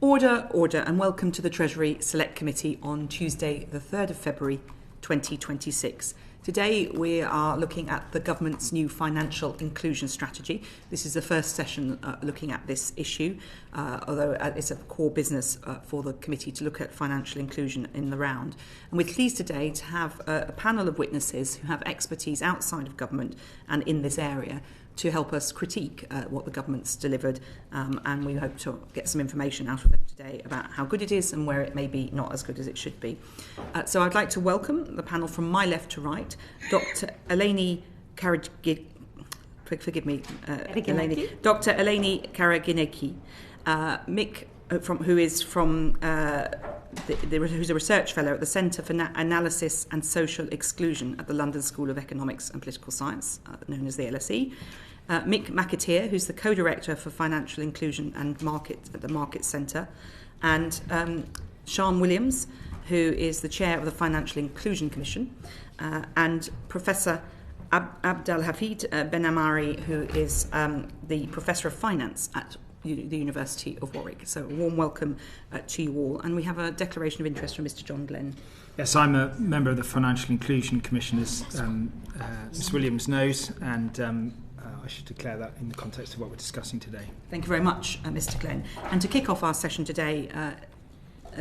Order, and welcome to the Treasury Select Committee on Tuesday, the 3rd of February 2026. Today we are looking at the government's new financial inclusion strategy. This is the first session looking at this issue, although it's a core business for the committee to look at financial inclusion in the round. And we're pleased today to have a panel of witnesses who have expertise outside of government and in this area to help us critique what the government's delivered, and we hope to get some information out of them today about how good it is and where it may be not as good as it should be. So I'd like to welcome the panel from my left to right, Dr. Eleni Karagiannaki, Dr. Eleni Karagiannaki, Mick, who's a research fellow at the Centre for Analysis and Social Exclusion at the London School of Economics and Political Science, known as the LSE. Mick McAteer, who's the co-director for financial inclusion and market at the Market Centre, and Sian Williams, who is the chair of the Financial Inclusion Commission, and Professor Abdelhafid Benamraoui, who is the Professor of Finance at the University of Warwick. So a warm welcome to you all. And we have a declaration of interest from Mr. John Glenn. Yes, I'm a member of the Financial Inclusion Commission, as Ms Williams knows, and I should declare that in the context of what we're discussing today. Thank you very much, Mr. Glenn. And to kick off our session today,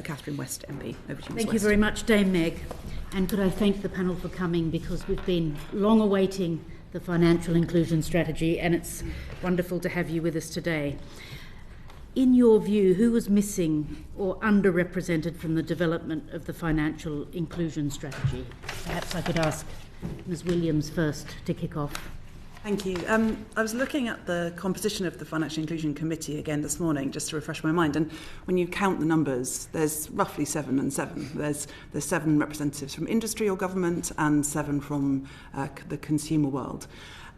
Catherine West, MB. Over to you, Ms. Thank West. you very much, Dame Meg. And could I thank the panel for coming, because we've been long awaiting the financial inclusion strategy, and it's wonderful to have you with us today. In your view, who was missing or underrepresented from the development of the financial inclusion strategy? Perhaps I could ask Ms. Williams first to kick off. Thank you. I was looking at the composition of the Financial Inclusion Committee again this morning, just to refresh my mind. And when you count the numbers, there's roughly 7 and 7. There's 7 representatives from industry or government and 7 from the consumer world.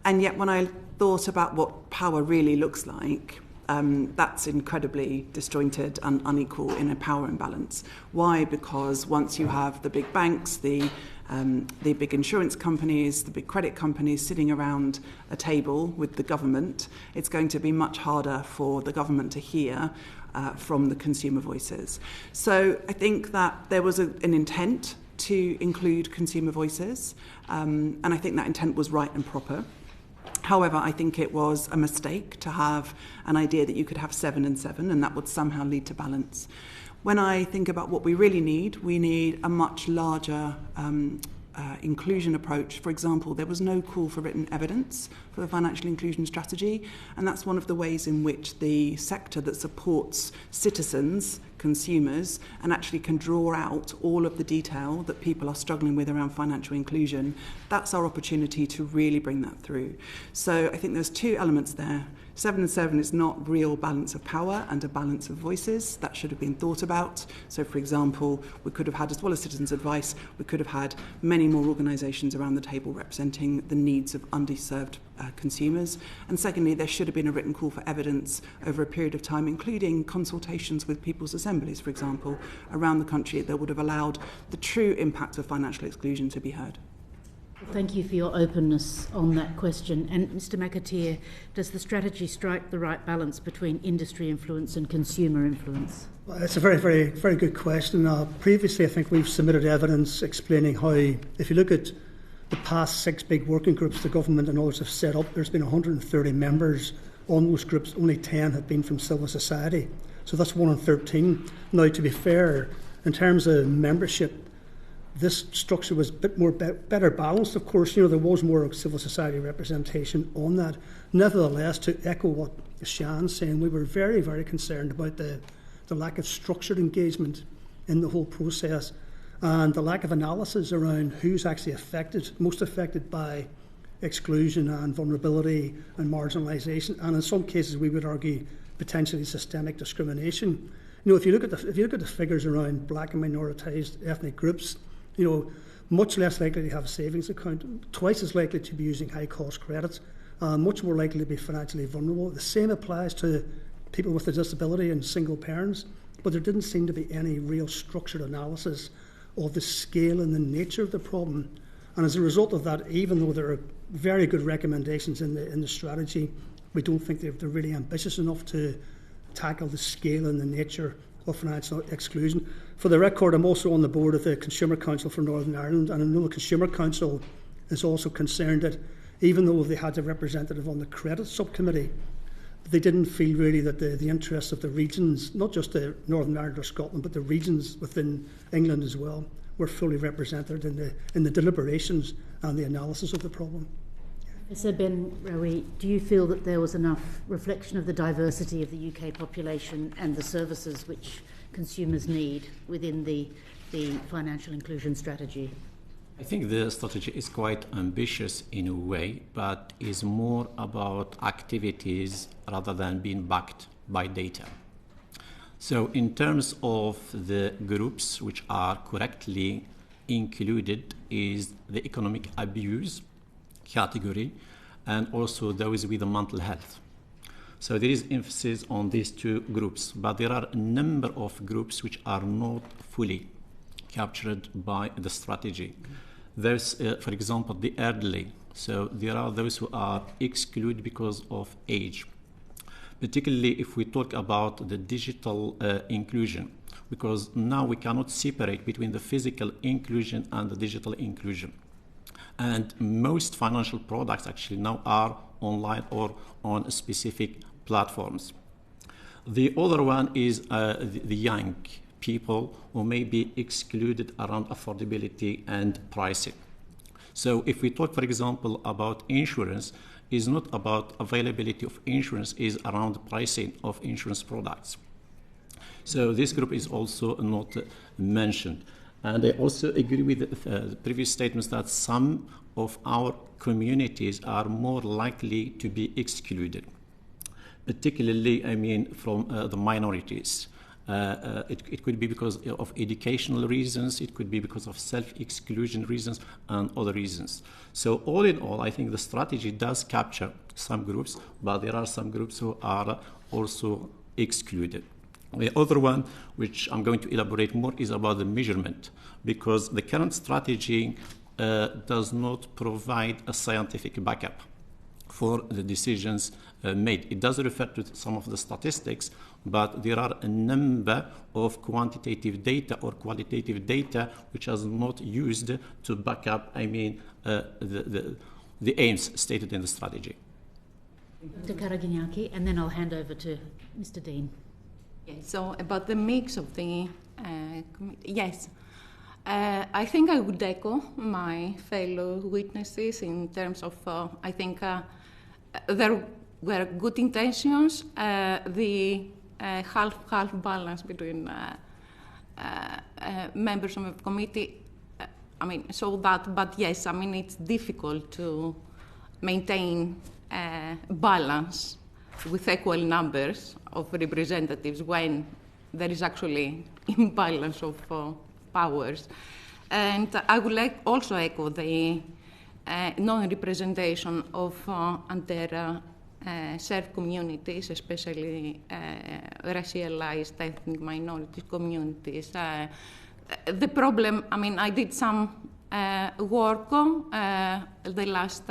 And yet, when I thought about what power really looks like, that's incredibly disjointed and unequal in a power imbalance. Why? Because once you have the big banks, the big insurance companies, the big credit companies sitting around a table with the government, it's going to be much harder for the government to hear from the consumer voices. So I think that there was an intent to include consumer voices, and I think that intent was right and proper. However, I think it was a mistake to have an idea that you could have 7 and 7, and that would somehow lead to balance. When I think about what we need a much larger inclusion approach. For example, there was no call for written evidence for the financial inclusion strategy, and that's one of the ways in which the sector that supports citizens, consumers, and actually can draw out all of the detail that people are struggling with around financial inclusion. That's our opportunity to really bring that through. So I think there's 2 elements there. 7 and 7 is not real balance of power and a balance of voices. That should have been thought about. So, for example, we could have had, as well as citizens' advice, we could have had many more organisations around the table representing the needs of underserved consumers. And secondly, there should have been a written call for evidence over a period of time, including consultations with people's assemblies, for example, around the country, that would have allowed the true impact of financial exclusion to be heard. Thank you for your openness on that question. And Mr. McAteer, does the strategy strike the right balance between industry influence and consumer influence? Well, it's a very, very, very good question. Previously, I think we've submitted evidence explaining how, if you look at the past 6 big working groups the government and others have set up, there's been 130 members. On those groups, only 10 have been from civil society. So that's 1 in 13. Now, to be fair, in terms of membership, this structure was a bit more better balanced. Of course, there was more civil society representation on that. Nevertheless, to echo what Sian's saying, we were very, very concerned about the lack of structured engagement in the whole process and the lack of analysis around who's actually most affected by exclusion and vulnerability and marginalisation, and in some cases we would argue potentially systemic discrimination. If you look at the figures around black and minoritized ethnic groups, much less likely to have a savings account, twice as likely to be using high cost credits, much more likely to be financially vulnerable. The same applies to people with a disability and single parents, but there didn't seem to be any real structured analysis of the scale and the nature of the problem. And as a result of that, even though there are very good recommendations in the strategy, we don't think they're really ambitious enough to tackle the scale and the nature of financial exclusion. For the record, I'm also on the board of the Consumer Council for Northern Ireland, and I know the Consumer Council is also concerned that even though they had a representative on the credit subcommittee, they didn't feel really that the interests of the regions, not just the Northern Ireland or Scotland, but the regions within England as well, were fully represented in the deliberations and the analysis of the problem. Professor Benamraoui, do you feel that there was enough reflection of the diversity of the UK population and the services which consumers need within the financial inclusion strategy? I think the strategy is quite ambitious in a way, but is more about activities rather than being backed by data. So in terms of the groups which are correctly included is the economic abuse category and also those with mental health. So there is emphasis on these two groups, but there are a number of groups which are not fully captured by the strategy. There's, for example, the elderly. So there are those who are excluded because of age. Particularly if we talk about the digital inclusion, because now we cannot separate between the physical inclusion and the digital inclusion. And most financial products actually now are online or on specific platforms. The other one is the young people who may be excluded around affordability and pricing. So if we talk, for example, about insurance, is not about availability of insurance, is around pricing of insurance products. So this group is also not mentioned. And I also agree with the previous statements that some of our communities are more likely to be excluded, particularly, from the minorities. It could be because of educational reasons, it could be because of self-exclusion reasons and other reasons. So all in all, I think the strategy does capture some groups, but there are some groups who are also excluded. The other one, which I'm going to elaborate more, is about the measurement, because the current strategy does not provide a scientific backup for the decisions made. It does refer to some of the statistics, but there are a number of quantitative data or qualitative data which is not used to back up, the aims stated in the strategy. Dr. Karagiannaki, and then I'll hand over to Mr. Dean. Yes, so about the mix of the committee, yes. I think I would echo my fellow witnesses in terms of, I think there were good intentions, the half-half balance between members of the committee, so that, but yes, it's difficult to maintain balance with equal numbers of representatives when there is actually imbalance of powers. And I would also echo the non-representation of underserved communities, especially racialized ethnic minority communities. The problem, I did some work the last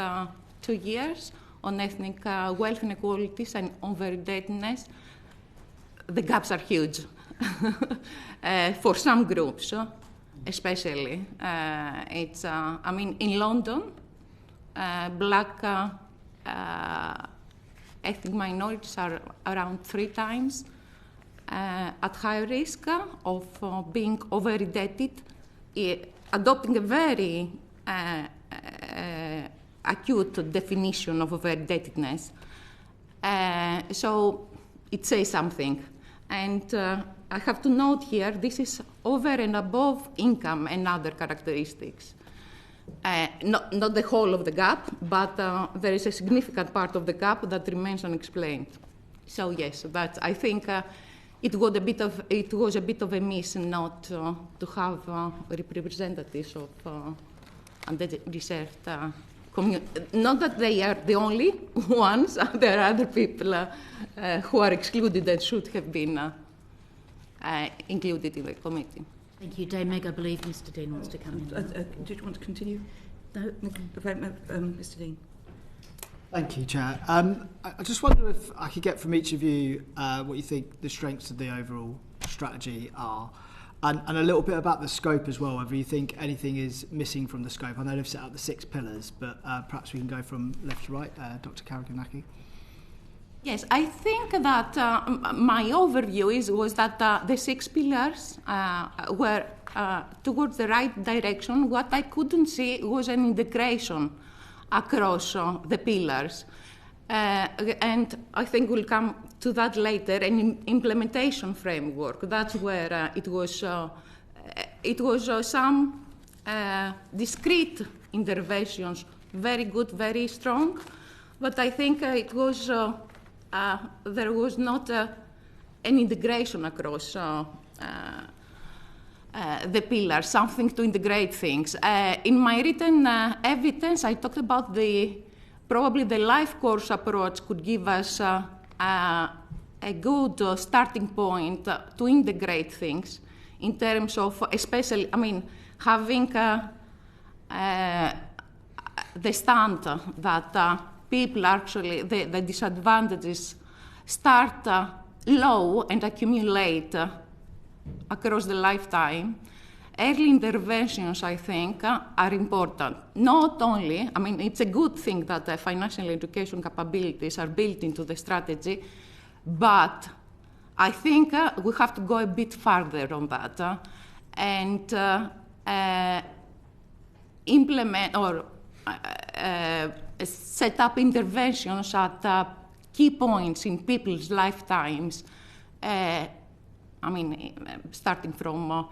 2 years on ethnic wealth inequalities and over-indebtedness. The gaps are huge for some groups, especially. It's, in London, black ethnic minorities are around 3 times at high risk of being over-indebted, adopting a very acute definition of over-indebtedness. So it says something. And I have to note here, this is over and above income and other characteristics. Not the whole of the gap, but there is a significant part of the gap that remains unexplained. So yes, I think it was a bit of a miss not to have representatives of underserved community. Not that they are the only ones. There are other people who are excluded that should have been included in the committee. Thank you, Dame Meg. I believe Mr. Dean wants to come in. Did you want to continue? No. Mr. Dean. Thank you, Chair. I just wonder if I could get from each of you what you think the strengths of the overall strategy are, and a little bit about the scope as well, whether you think anything is missing from the scope. I know they've set out the 6 pillars, but perhaps we can go from left to right. Dr. Karagiannaki. Yes, I think that my overview was that the 6 pillars were towards the right direction. What I couldn't see was an integration across the pillars. And I think we'll come to that later, an implementation framework. That's where it was some discrete interventions, very good, very strong, but I think it was there was not an integration across the pillars, something to integrate things. In my written evidence, I talked about probably the life course approach could give us a good starting point to integrate things in terms of, especially, having the stand that people actually, the disadvantages start low and accumulate across the lifetime. Early interventions, I think, are important. Not only, it's a good thing that financial education capabilities are built into the strategy, but I think we have to go a bit further on that and implement or set up interventions at key points in people's lifetimes, starting from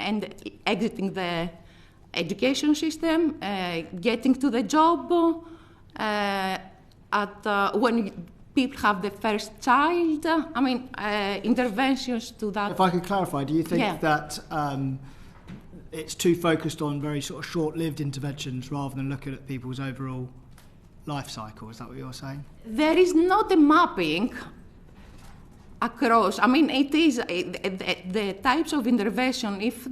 and exiting the education system, getting to the job, when people have the first child, interventions to that. If I could clarify, do you think that it's too focused on very sort of short-lived interventions rather than looking at people's overall life cycle? Is that what you're saying? There is not a mapping across. It is the types of intervention, if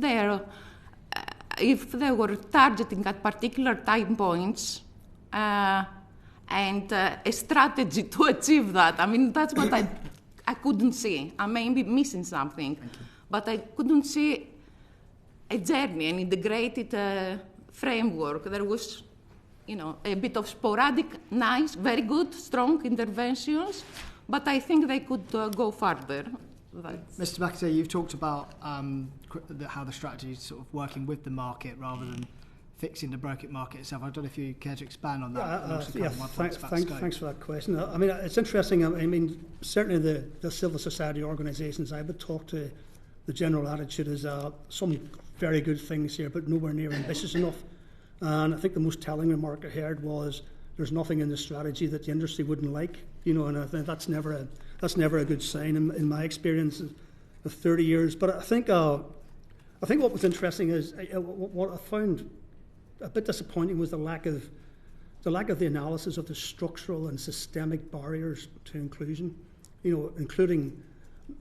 they were targeting at particular time points and a strategy to achieve that. That's what I couldn't see. I may be missing something, but I couldn't see a journey, an integrated framework. There was, a bit of sporadic, nice, very good, strong interventions, but I think they could go further. Mr. McAteer, you've talked about how the strategy is sort of working with the market rather than fixing the brokerage market itself. I don't know if you care to expand on that. Thanks for that question. It's interesting. Certainly the civil society organisations I would talk to, the general attitude is some very good things here, but nowhere near ambitious enough. And I think the most telling remark I heard was, there's nothing in the strategy that the industry wouldn't like, and I think that's never a good sign in my experience of 30 years. But I think what was interesting is what I found a bit disappointing was the lack of the analysis of the structural and systemic barriers to inclusion, including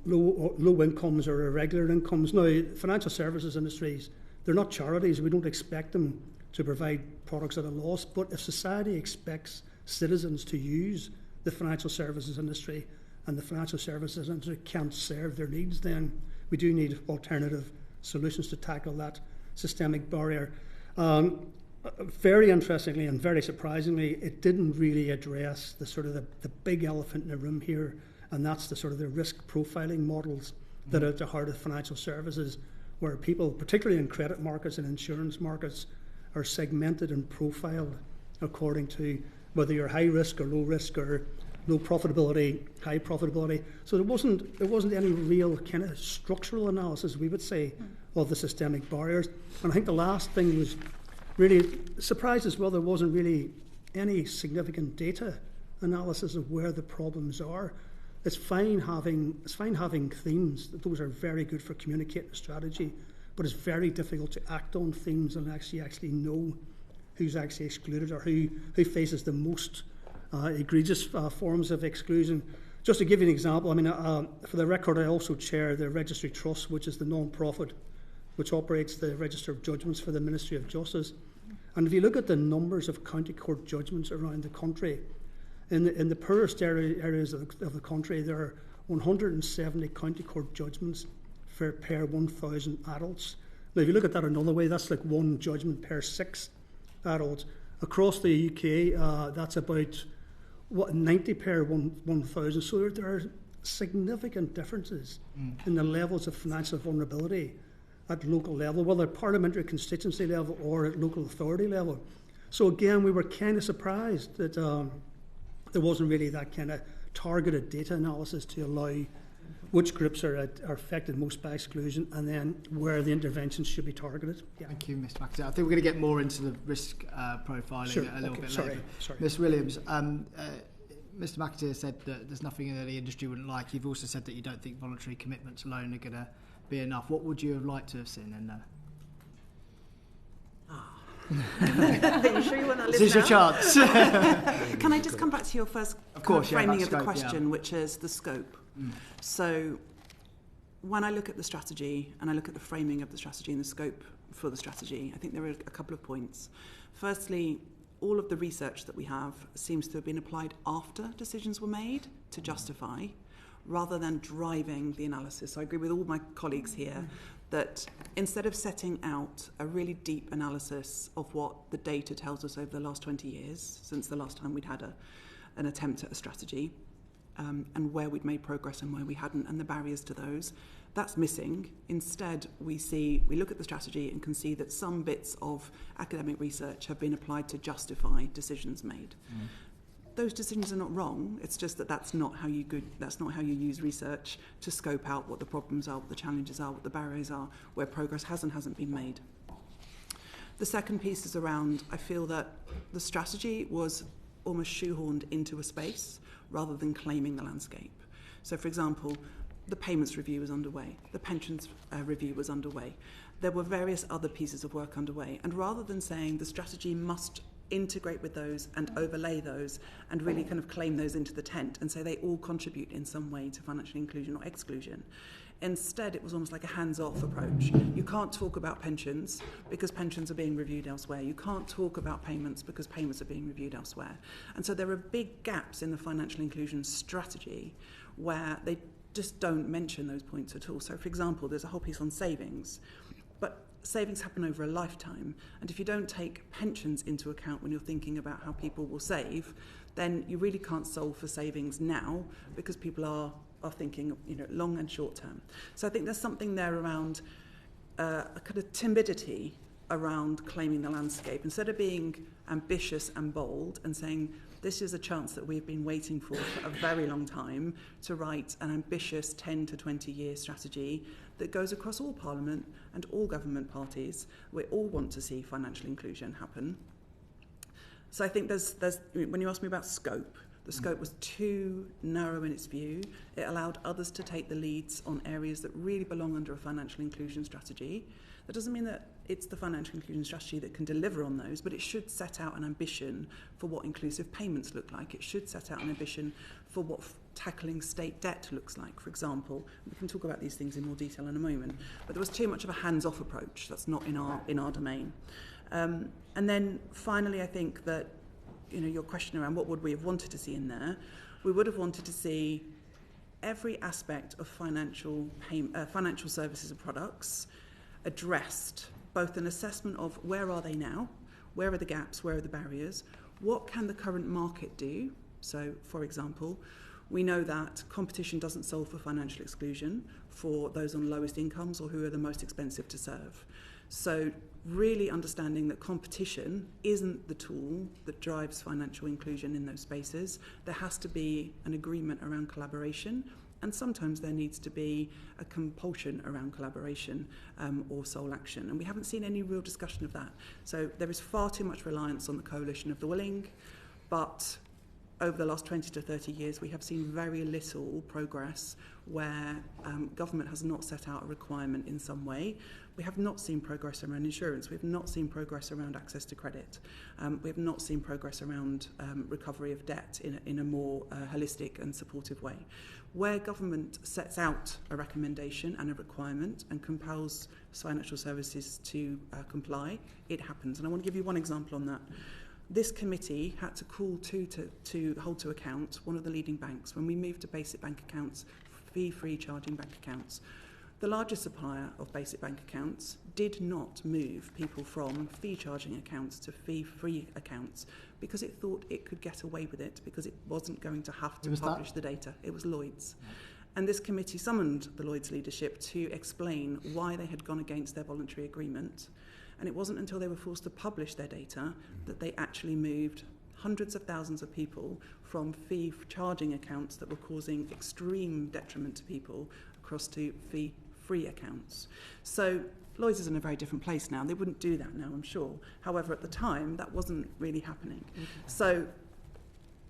low incomes or irregular incomes. Now, financial services industries, they're not charities. We don't expect them to provide products at a loss, but if society expects citizens to use the financial services industry and the financial services industry can't serve their needs, then we do need alternative solutions to tackle that systemic barrier. Very interestingly and very surprisingly, it didn't really address the big elephant in the room here, and that's the risk profiling models that are at the heart of financial services, where people, particularly in credit markets and insurance markets, are segmented and profiled according to whether you're high risk or low risk or low profitability, high profitability. So there wasn't any real kind of structural analysis, we would say, of the systemic barriers. And I think the last thing was really surprised as well. There wasn't really any significant data analysis of where the problems are. It's fine having themes. Those are very good for communicating strategy, but it's very difficult to act on themes and actually know who's actually excluded or who faces the most egregious forms of exclusion. Just to give you an example, for the record, I also chair the Registry Trust, which is the non-profit which operates the Register of Judgments for the Ministry of Justice. And if you look at the numbers of county court judgments around the country, In the poorest areas of the country, there are 170 county court judgments per 1,000 adults. Now, if you look at that another way, that's like one judgment per 6 adults. Across the UK, that's about 90 per 1,000. So there are significant differences in the levels of financial vulnerability at local level, whether at parliamentary constituency level or at local authority level. So again, we were kind of surprised that there wasn't really that kind of targeted data analysis to allow which groups are affected most by exclusion and then where the interventions should be targeted. Yeah. Thank you, Mr. McAteer. I think we're going to get more into the risk profiling a little bit later. Sorry. Ms. Williams, Mr. McAteer said that there's nothing that the industry wouldn't like. You've also said that you don't think voluntary commitments alone are going to be enough. What would you have liked to have seen in there? Are you sure you want to live This is your chance. Can I just come back to your first framing of the question, which is the scope? So when I look at the strategy and I look at the framing of the strategy and the scope for the strategy, I think there are a couple of points. Firstly, all of the research that we have seems to have been applied after decisions were made to justify, rather than driving the analysis. So I agree with all my colleagues here that instead of setting out a really deep analysis of what the data tells us over the last 20 years, since the last time we'd had an attempt at a strategy, and where we'd made progress and where we hadn't, and the barriers to those, that's missing. Instead, we look at the strategy and can see that some bits of academic research have been applied to justify decisions made. Those decisions are not wrong. It's just that that's not how you use research to scope out what the problems are, what the challenges are, what the barriers are, where progress has and hasn't been made. The second piece is around, I feel that the strategy was almost shoehorned into a space rather than claiming the landscape. So, for example, the payments review was underway, the pensions review was underway. There were various other pieces of work underway, and rather than saying the strategy must integrate with those and overlay those and really kind of claim those into the tent and say they all contribute in some way to financial inclusion or exclusion. Instead, it was almost like a hands-off approach. You can't talk about pensions because pensions are being reviewed elsewhere. You can't talk about payments because payments are being reviewed elsewhere. And so there are big gaps in the financial inclusion strategy where they just don't mention those points at all. So, for example, there's a whole piece on savings, but savings happen over a lifetime, and if you don't take pensions into account when you're thinking about how people will save, then you really can't solve for savings now because people are thinking, long and short term. So I think there's something there around a kind of timidity around claiming the landscape. Instead of being ambitious and bold and saying this is a chance that we've been waiting for a very long time to write an ambitious 10 to 20 year strategy that goes across all Parliament and all government parties. We all want to see financial inclusion happen. So I think there's when you ask me about scope, the scope was too narrow in its view. It allowed others to take the leads on areas that really belong under a financial inclusion strategy. That doesn't mean that it's the financial inclusion strategy that can deliver on those, but it should set out an ambition for what inclusive payments look like. It should set out an ambition for what tackling state debt looks like, for example. We can talk about these things in more detail in a moment. But there was too much of a hands-off approach. That's not in our domain. And then finally, I think that your question around what would we have wanted to see in there, we would have wanted to see every aspect of financial services and products addressed, both an assessment of where are they now, where are the gaps, where are the barriers, what can the current market do. So, for example, we know that competition doesn't solve for financial exclusion for those on lowest incomes or who are the most expensive to serve. So really understanding that competition isn't the tool that drives financial inclusion in those spaces. There has to be an agreement around collaboration, and sometimes there needs to be a compulsion around collaboration or sole action. And we haven't seen any real discussion of that. So there is far too much reliance on the coalition of the willing, but over the last 20 to 30 years, we have seen very little progress where government has not set out a requirement in some way. We have not seen progress around insurance. We have not seen progress around access to credit. We have not seen progress around recovery of debt in a more holistic and supportive way. Where government sets out a recommendation and a requirement and compels financial services to comply, it happens. And I want to give you one example on that. This committee had to call to hold to account one of the leading banks when we moved to basic bank accounts, fee-free charging bank accounts. The largest supplier of basic bank accounts did not move people from fee-charging accounts to fee-free accounts because it thought it could get away with it because it wasn't going to have to publish the data. It was Lloyds. Yeah. And this committee summoned the Lloyds leadership to explain why they had gone against their voluntary agreement. And it wasn't until they were forced to publish their data that they actually moved hundreds of thousands of people from fee-charging accounts that were causing extreme detriment to people across to fee-free accounts. So Lloyds is in a very different place now. They wouldn't do that now, I'm sure. However, at the time, that wasn't really happening. So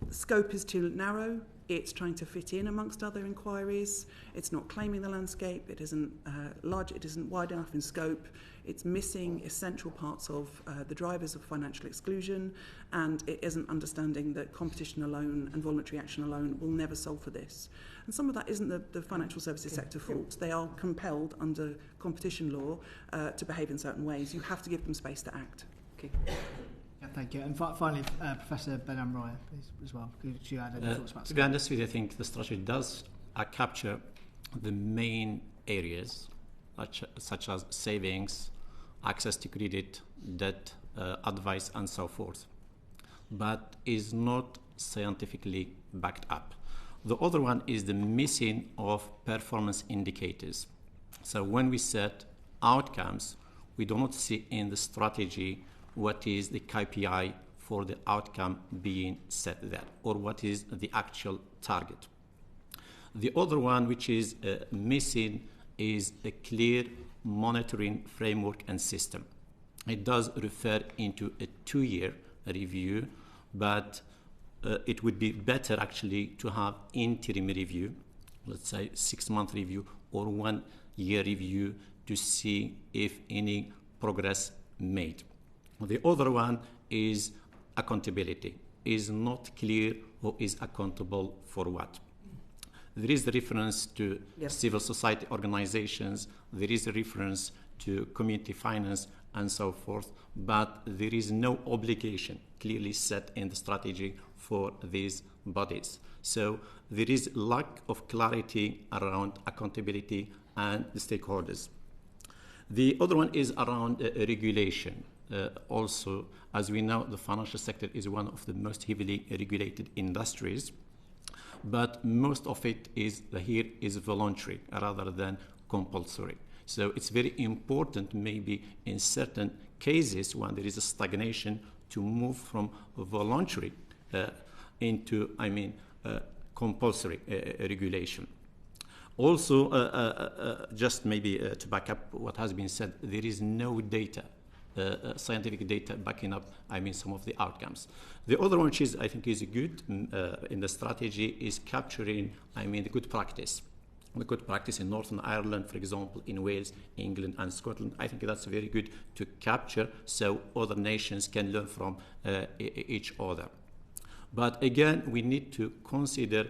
the scope is too narrow. It's trying to fit in amongst other inquiries. It's not claiming the landscape. It isn't large. It isn't wide enough in scope. It's missing essential parts of the drivers of financial exclusion, and it isn't understanding that competition alone and voluntary action alone will never solve for this. And some of that isn't the financial services sector fault. They are compelled under competition law to behave in certain ways. You have to give them space to act. Okay. Yeah, thank you. And finally, Professor Benamraoui, please, as well. Could you add any thoughts about that? To be honest with you, I think the strategy does capture the main areas, such as savings, access to credit, debt, advice, and so forth, but is not scientifically backed up. The other one is the missing of performance indicators. So when we set outcomes, we do not see in the strategy what is the KPI for the outcome being set there, or what is the actual target. The other one which is missing is a clear monitoring framework and system. It does refer into a 2-year review, but it would be better actually to have interim review, let's say 6-month review or 1-year review to see if any progress made. The other one is accountability. Is not clear who is accountable for what. There is the reference to civil society organizations, there is a reference to community finance and so forth, but there is no obligation clearly set in the strategy for these bodies. So there is lack of clarity around accountability and the stakeholders. The other one is around regulation. Also, as we know, the financial sector is one of the most heavily regulated industries, but most of it is voluntary rather than compulsory. So it's very important maybe in certain cases when there is a stagnation to move from voluntary into, compulsory regulation. Also, just maybe to back up what has been said, there is no data, scientific data backing up, some of the outcomes. The other one, which is, I think, is good in the strategy, is capturing, the good practice. The good practice in Northern Ireland, for example, in Wales, England, and Scotland. I think that's very good to capture so other nations can learn from each other. But again, we need to consider,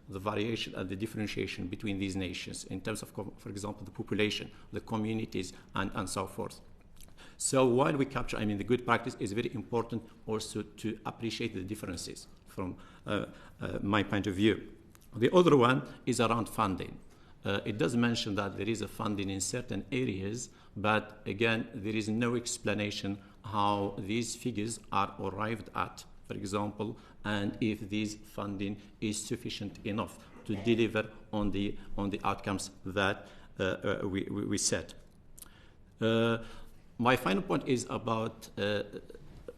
the variation and the differentiation between these nations in terms of, for example, the population, the communities, and so forth. So while we capture, the good practice, is very important also to appreciate the differences from my point of view. The other one is around funding. It does mention that there is a funding in certain areas, but again, there is no explanation how these figures are arrived at, for example, and if this funding is sufficient enough to deliver on the outcomes that we set. My final point is about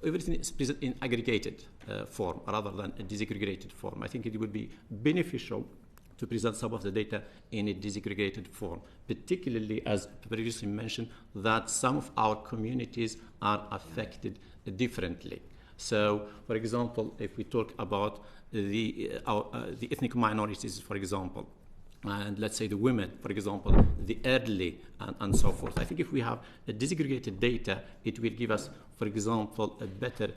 everything is present in aggregated form rather than a disaggregated form. I think it would be beneficial to present some of the data in a disaggregated form, particularly, as previously mentioned, that some of our communities are affected differently. So, for example, if we talk about the ethnic minorities, for example, and let's say the women, for example, the elderly, and so forth. I think if we have a disaggregated data, it will give us, for example, a better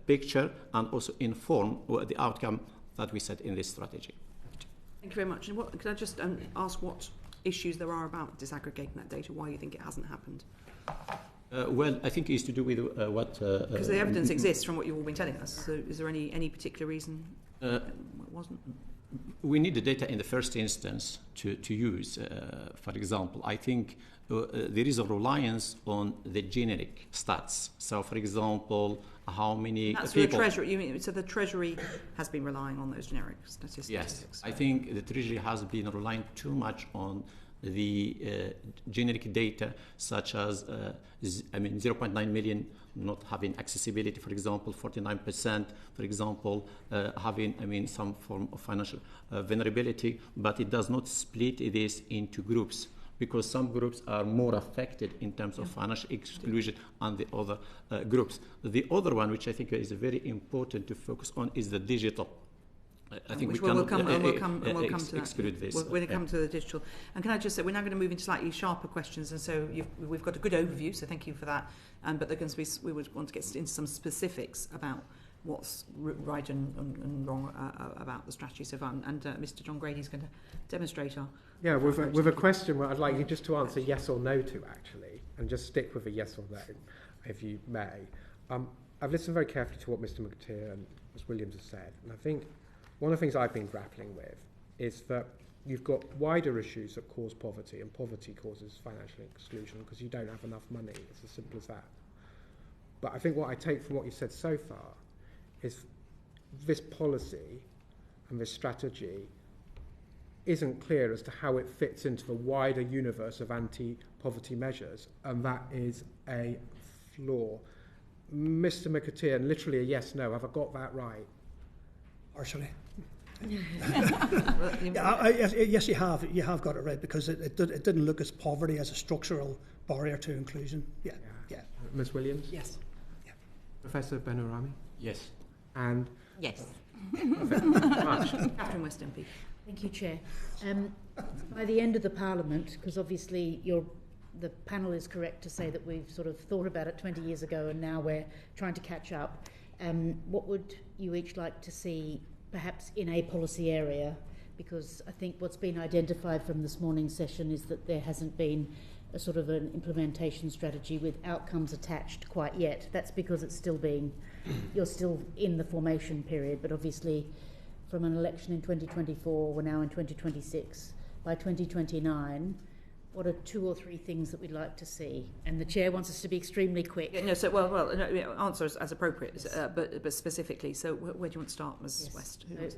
picture and also inform the outcome that we set in this strategy. Thank you very much. And could I just ask what issues there are about disaggregating that data, why you think it hasn't happened? Well, I think it's to do with what... Because the evidence exists from what you've all been telling us. So is there any particular reason it wasn't? We need the data in the first instance to use. For example, I think there is a reliance on the generic stats. So, for example, how many That's people... the Treasury. You mean so the Treasury has been relying on those generic statistics? Yes, I think the Treasury has been relying too much on the generic data, such as 0.9 million not having accessibility, for example, 49%, for example, having some form of financial vulnerability, but it does not split this into groups, because some groups are more affected in terms of financial exclusion than the other groups. The other one, which I think is very important to focus on, is the digital. I think we'll come to that. Exclude this. We'll come to the digital. And can I just say, we're now going to move into slightly sharper questions, and so we've got a good overview, so thank you for that. But we would want to get into some specifics about what's right and wrong about the strategy so far. And Mr. John Grady's going to demonstrate our... Yeah, with a question where I'd like you just to answer yes or no to, actually, and just stick with a yes or no, if you may. I've listened very carefully to what Mr. McAteer and Ms. Williams have said, and I think one of the things I've been grappling with is that you've got wider issues that cause poverty, and poverty causes financial exclusion because you don't have enough money. It's as simple as that. But I think what I take from what you've said so far is this policy and this strategy isn't clear as to how it fits into the wider universe of anti-poverty measures, and that is a flaw. Mr. McAteer, literally a yes, no, have I got that right? Partially. Yes, you have. You have got it right, because it didn't look as poverty as a structural barrier to inclusion. Yeah. Ms. Williams? Yes. Yeah. Professor Benamraoui? Yes. And? Yes. Catherine West MP. Thank you, Chair. By the end of the Parliament, because obviously the panel is correct to say that we've sort of thought about it 20 years ago and now we're trying to catch up, what would you each like to see perhaps in a policy area? Because I think what's been identified from this morning's session is that there hasn't been a sort of an implementation strategy with outcomes attached quite yet. That's because it's still you're still in the formation period, but obviously from an election in 2024, we're now in 2026. By 2029, what are 2 or 3 things that we'd like to see? And the Chair wants us to be extremely quick. Yeah, no, so answer as appropriate, yes. but specifically. So where do you want to start, Ms. West? So,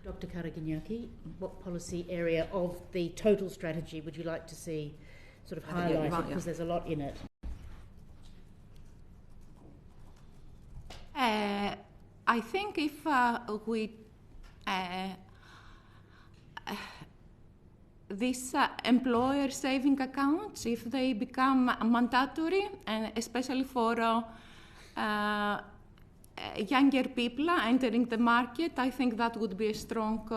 Dr. Karagiannaki, what policy area of the total strategy would you like to see sort of highlighted? Because there's a lot in it. I think if we these employer saving accounts, if they become mandatory, and especially for younger people entering the market, I think that would be a strong...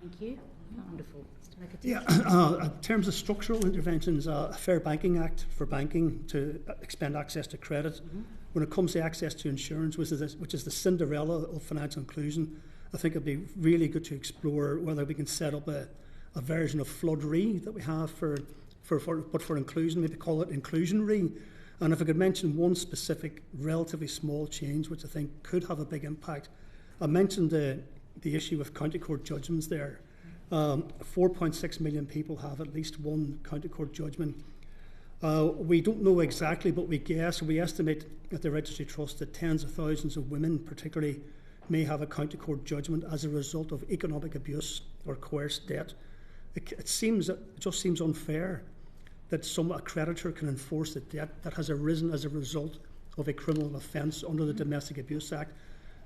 Thank you. Wonderful. Mr. McAteer. Yeah, in terms of structural interventions, a Fair Banking Act for banking to expand access to credit. Mm-hmm. When it comes to access to insurance, which is the Cinderella of financial inclusion, I think it'd be really good to explore whether we can set up a version of Flood Re that we have for inclusion, maybe call it Inclusion Re. And if I could mention one specific, relatively small change, which I think could have a big impact. I mentioned the issue of county court judgments there. 4.6 million people have at least one county court judgment. We don't know exactly, but we estimate at the Registry Trust that tens of thousands of women particularly may have a county court judgment as a result of economic abuse or coerced debt. It just seems unfair that a creditor can enforce the debt that has arisen as a result of a criminal offence under the Domestic Abuse Act.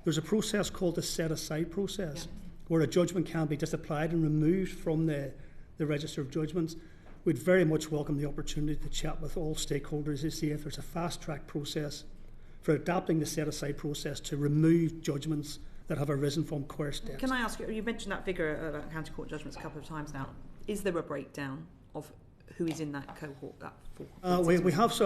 There's a process called the set-aside process, where a judgment can be disapplied and removed from the Register of Judgments. We'd very much welcome the opportunity to chat with all stakeholders to see if there's a fast-track process for adapting the set-aside process to remove judgments that have arisen from coerced debts. Can I ask you mentioned that figure about county court judgments a couple of times now. Is there a breakdown of who is in that cohort? We have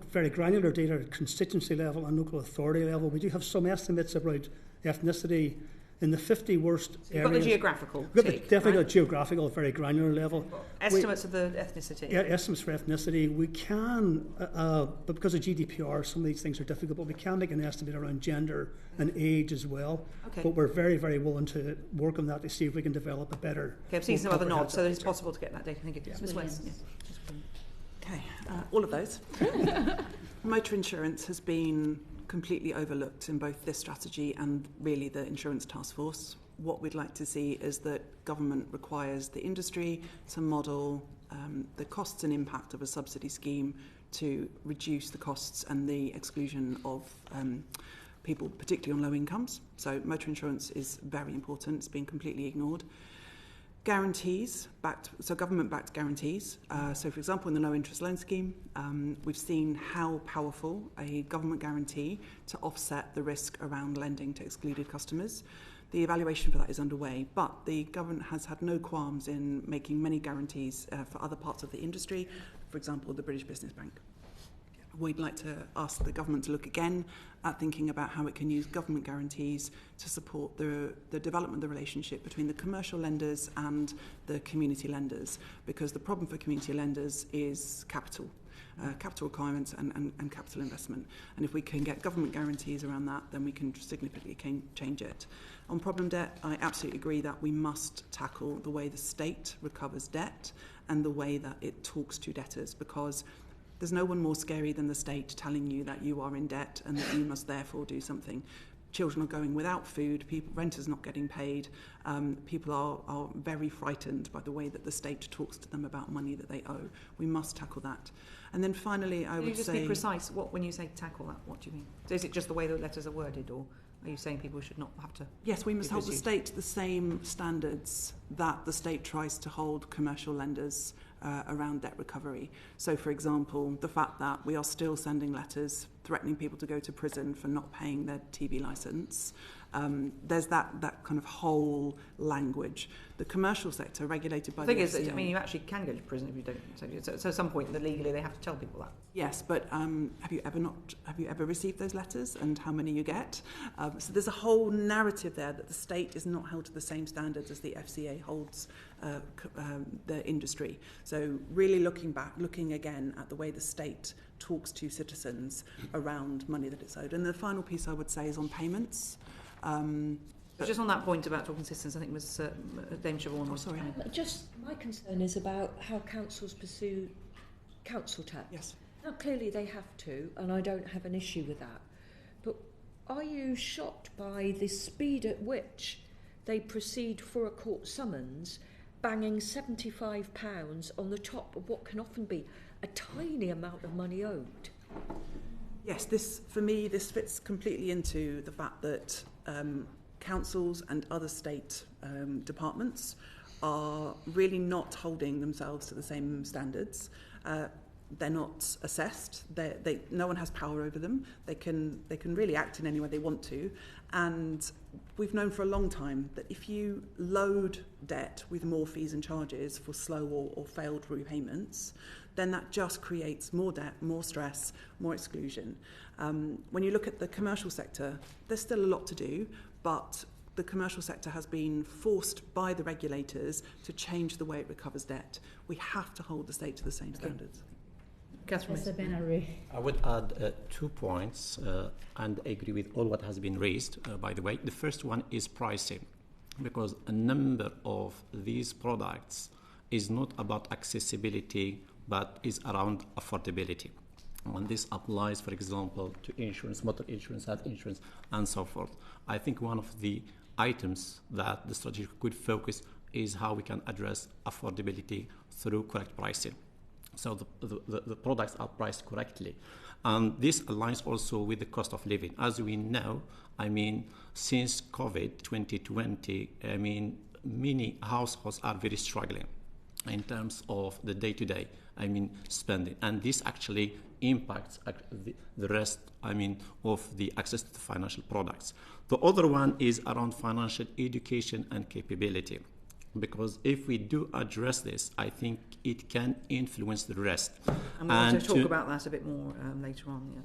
very granular data at constituency level and local authority level. We do have some estimates about ethnicity, In the 50 worst You've areas... got the geographical We've got take, definitely right? got geographical, very granular level. Estimates of the ethnicity. Yeah, estimates for ethnicity. We can, but because of GDPR, some of these things are difficult, but we can make an estimate around gender and age as well. Okay. But we're very, very willing to work on that to see if we can develop a better... Okay, I've seen some other nods, so it's data. possible to get that data. Thank you. Ms. West. Yeah. Okay, all of those. Motor insurance has been completely overlooked in both this strategy and really the insurance task force. What we'd like to see is that government requires the industry to model the costs and impact of a subsidy scheme to reduce the costs and the exclusion of people, particularly on low incomes. So motor insurance is very important. It's been completely ignored. Guarantees, government-backed guarantees. So, for example, in the low-interest loan scheme, we've seen how powerful a government guarantee to offset the risk around lending to excluded customers. The evaluation for that is underway, but the government has had no qualms in making many guarantees for other parts of the industry, for example, the British Business Bank. We'd like to ask the government to look again at thinking about how it can use government guarantees to support the development of the relationship between the commercial lenders and the community lenders, because the problem for community lenders is capital requirements and capital investment. And if we can get government guarantees around that, then we can significantly change it. On problem debt, I absolutely agree that we must tackle the way the state recovers debt and the way that it talks to debtors, because there's no one more scary than the state telling you that you are in debt and that you must therefore do something. Children are going without food, renters not getting paid. People are very frightened by the way that the state talks to them about money that they owe. We must tackle that. And then finally, I would say... Can you just be precise? When you say tackle that, what do you mean? So is it just the way the letters are worded, or are you saying people should not have to... Yes, we must hold the state to the same standards that the state tries to hold commercial lenders around debt recovery. So, for example, the fact that we are still sending letters threatening people to go to prison for not paying their TV licence. There's that kind of whole language. The commercial sector, regulated by the thing FCA... is, you actually can go to prison if you don't. So at some point, legally, they have to tell people that. Yes, but have you ever received those letters, and how many you get? So there's a whole narrative there that the state is not held to the same standards as the FCA holds the industry. So really looking again at the way the state talks to citizens around money that it's owed. And the final piece I would say is on payments. Just on that point about talking to citizens, I think it was Dame Siobhan was... sorry. Just my concern is about how councils pursue council tax. Yes. Now, clearly they have to, and I don't have an issue with that. But are you shocked by the speed at which they proceed for a court summons, banging £75 on the top of what can often be a tiny amount of money owed? Yes, this fits completely into the fact that councils and other state departments are really not holding themselves to the same standards. They're not assessed. No one has power over them. They can really act in any way they want to. And we've known for a long time that if you load debt with more fees and charges for slow or failed repayments, then that just creates more debt, more stress, more exclusion. When you look at the commercial sector, there's still a lot to do, but the commercial sector has been forced by the regulators to change the way it recovers debt. We have to hold the state to the same standards. Benamraoui. I would add 2 points, and I agree with all what has been raised, by the way. The first one is pricing, because a number of these products is not about accessibility, but is around affordability. And this applies, for example, to insurance, motor insurance, health insurance, and so forth. I think one of the items that the strategy could focus is how we can address affordability through correct pricing. So the products are priced correctly. And this aligns also with the cost of living. As we know, since COVID 2020, many households are very struggling in terms of the day-to-day, spending. And this actually impacts the rest, of the access to the financial products. The other one is around financial education and capability. Because if we do address this, I think it can influence the rest. And we'll also talk about that a bit more later on. Yeah.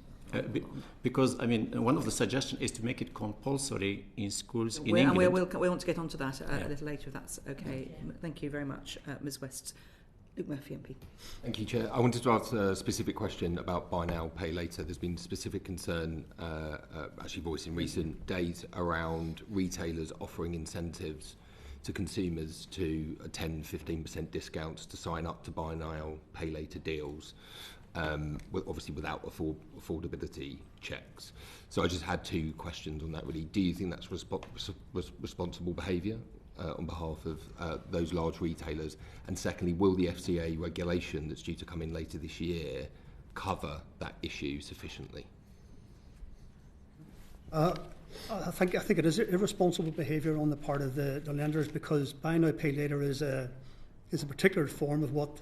Because, I mean, one of the suggestions is to make it compulsory in schools in And England. we want to get onto that a little later, if that's okay. Thank you very much, Ms West. Luke Murphy, MP. Thank you, Chair. I wanted to ask a specific question about buy now, pay later. There's been specific concern, actually voiced in recent days, around retailers offering incentives to consumers to 10-15% discounts to sign up to buy now, pay later deals, obviously without affordability checks. So I just had two questions on that, really. Do you think that's responsible behaviour on behalf of those large retailers? And secondly, will the FCA regulation that's due to come in later this year cover that issue sufficiently? I think it is irresponsible behaviour on the part of the lenders, because buy now, pay later is a particular form of what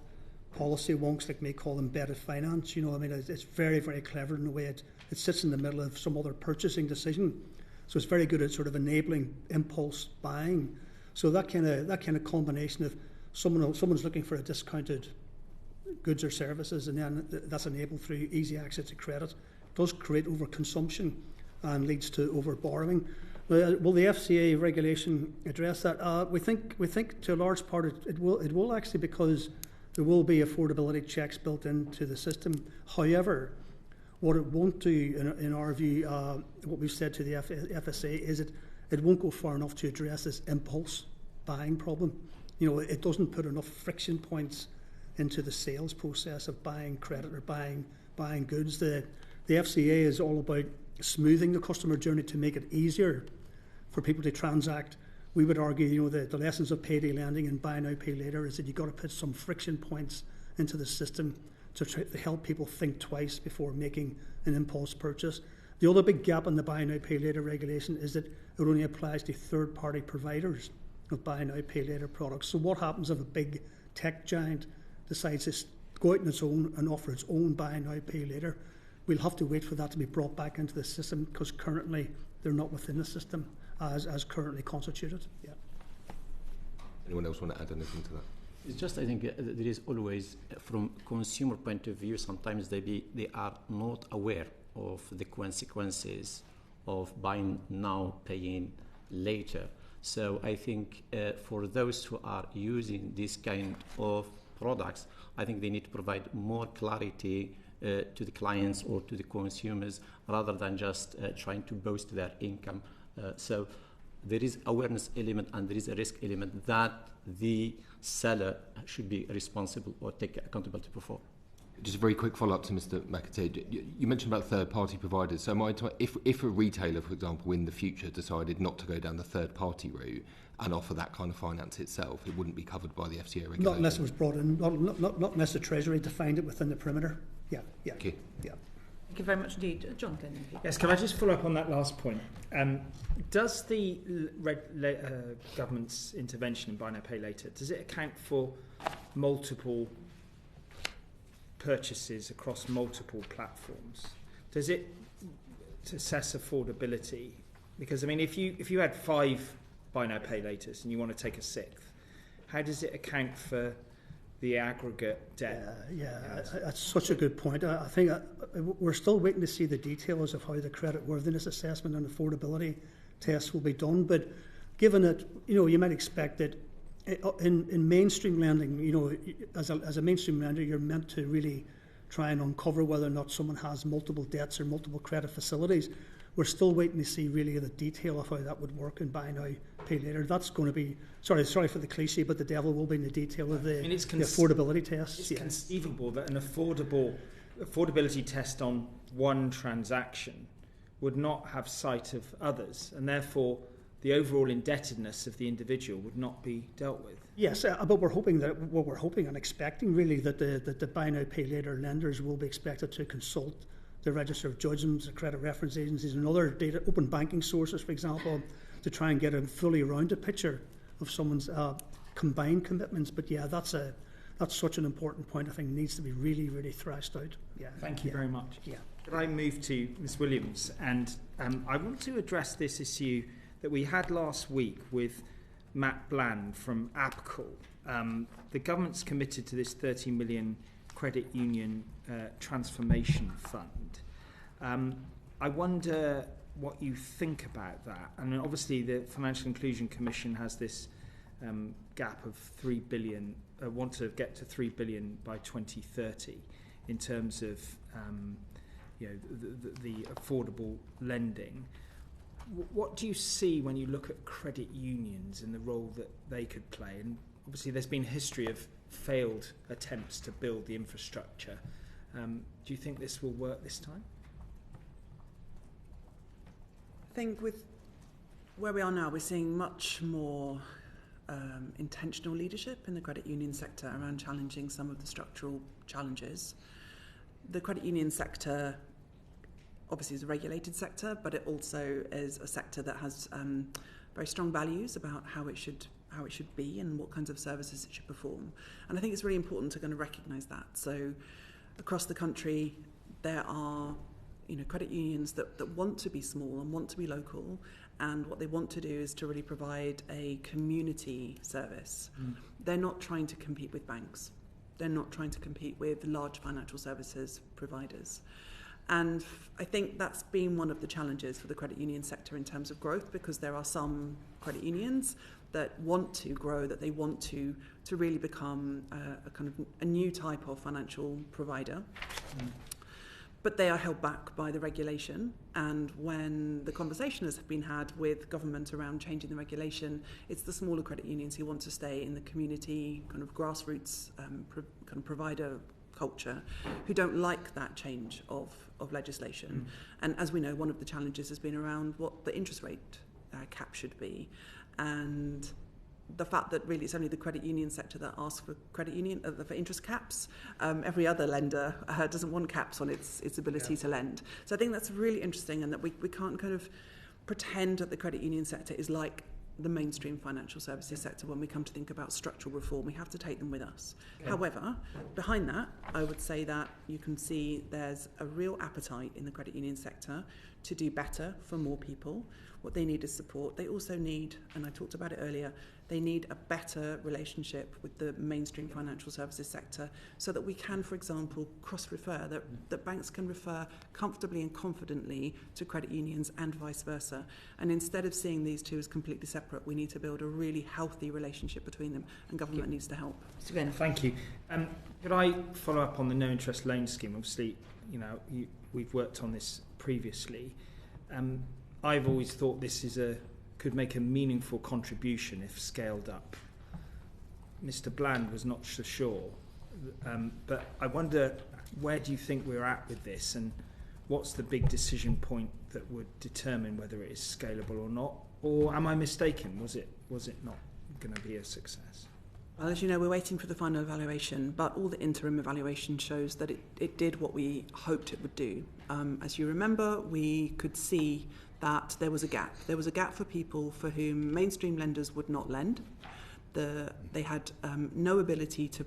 policy wonks like me call embedded finance. You know, I mean, it's very, very clever in the way it sits in the middle of some other purchasing decision. So it's very good at sort of enabling impulse buying. So that kind of combination of someone's looking for a discounted goods or services, and then that's enabled through easy access to credit, does create overconsumption and leads to overborrowing. Will the FCA regulation address that? We think to a large part it will actually, because there will be affordability checks built into the system. However, what it won't do, in our view, what we've said to the FSA, is it won't go far enough to address this impulse buying problem. You know, it doesn't put enough friction points into the sales process of buying credit or buying goods. The FCA is all about smoothing the customer journey to make it easier for people to transact. We would argue, you know, the lessons of payday lending and buy now, pay later is that you've got to put some friction points into the system to try to help people think twice before making an impulse purchase. The other big gap in the buy now, pay later regulation is that it only applies to third-party providers of buy now, pay later products. So what happens if a big tech giant decides to go out on its own and offer its own buy now, pay later? We'll have to wait for that to be brought back into the system, because currently they're not within the system as currently constituted. Yeah. Anyone else want to add anything to that? It's just, I think, there is always, from consumer point of view, sometimes they are not aware of the consequences of buying now, paying later. So I think for those who are using this kind of products, I think they need to provide more clarity to the clients or to the consumers, rather than just trying to boost their income. So there is awareness element and there is a risk element that the seller should be responsible or take accountability for. Just a very quick follow-up to Mr. McAteer. You mentioned about third-party providers. So if a retailer, for example, in the future decided not to go down the third-party route and offer that kind of finance itself, it wouldn't be covered by the FCA regulation? Not unless it was brought in, not unless the Treasury defined it within the perimeter. Yeah. Okay. Yeah. Thank you very much indeed. John Glenn. Yes, can I just follow up on that last point? Does the government's intervention in buy now, pay later, does it account for multiple purchases across multiple platforms? Does it assess affordability? Because, I mean, if you had 5 buy now, pay laters and you want to take a 6th, how does it account for the aggregate debt? Yeah, that's such a good point. I think we're still waiting to see the details of how the creditworthiness assessment and affordability tests will be done. But given that, you know, you might expect that in mainstream lending, you know, as a mainstream lender, you're meant to really try and uncover whether or not someone has multiple debts or multiple credit facilities. We're still waiting to see really the detail of how that would work in buy now, pay later. That's going to be, sorry for the cliche, but the devil will be in the detail of the affordability tests. It's conceivable that an affordability test on one transaction would not have sight of others, and therefore the overall indebtedness of the individual would not be dealt with. Yes, but we're hoping and expecting really that the buy now, pay later lenders will be expected to consult the Register of Judgments, the credit reference agencies, and other data, open banking sources, for example, to try and get a fully rounded picture of someone's combined commitments. But yeah, that's such an important point. I think needs to be really, really thrashed out. Yeah. Thank you very much. Yeah. Could I move to Ms. Williams? And I want to address this issue that we had last week with Matt Bland from APCL. The government's committed to this 30 million credit union transformation fund. I wonder what you think about that. I mean, obviously the Financial Inclusion Commission has this gap of 3 billion, want to get to 3 billion by 2030 in terms of the affordable lending. What do you see when you look at credit unions and the role that they could play? And obviously there's been a history of failed attempts to build the infrastructure. Do you think this will work this time? I think with where we are now, we're seeing much more intentional leadership in the credit union sector around challenging some of the structural challenges. The credit union sector obviously is a regulated sector, but it also is a sector that has very strong values about how it should be and what kinds of services it should perform. And I think it's really important to kind of recognise that. So across the country, there are credit unions that want to be small and want to be local, and what they want to do is to really provide a community service. They're not trying to compete with banks. They're not trying to compete with large financial services providers. And I think that's been one of the challenges for the credit union sector in terms of growth, because there are some credit unions that want to grow, that they want to really become a kind of a new type of financial provider. But they are held back by the regulation, and when the conversation has been had with government around changing the regulation, it's the smaller credit unions who want to stay in the community kind of grassroots kind of provider culture, who don't like that change of legislation. And as we know, one of the challenges has been around what the interest rate cap should be, and the fact that really it's only the credit union sector that asks for for interest caps. Every other lender doesn't want caps on its ability to lend. So I think that's really interesting, and that we can't kind of pretend that the credit union sector is like the mainstream financial services sector when we come to think about structural reform. We have to take them with us. Okay. However, behind that, I would say that you can see there's a real appetite in the credit union sector to do better for more people. What they need is support. They also need, and I talked about it earlier, they need a better relationship with the mainstream financial services sector, so that we can, for example, cross-refer, that banks can refer comfortably and confidently to credit unions and vice versa. And instead of seeing these two as completely separate, we need to build a really healthy relationship between them, and government needs to help. Sian, thank you. Could I follow up on the no interest loan scheme? Obviously, we've worked on this previously. I've always thought this could make a meaningful contribution if scaled up. Mr. Bland was not so sure, but I wonder, where do you think we're at with this, and what's the big decision point that would determine whether it is scalable or not? Or am I mistaken? Was it not going to be a success? Well, as you know, we're waiting for the final evaluation, but all the interim evaluation shows that it did what we hoped it would do. As you remember, we could see that there was a gap. There was a gap for people for whom mainstream lenders would not lend. They had no ability to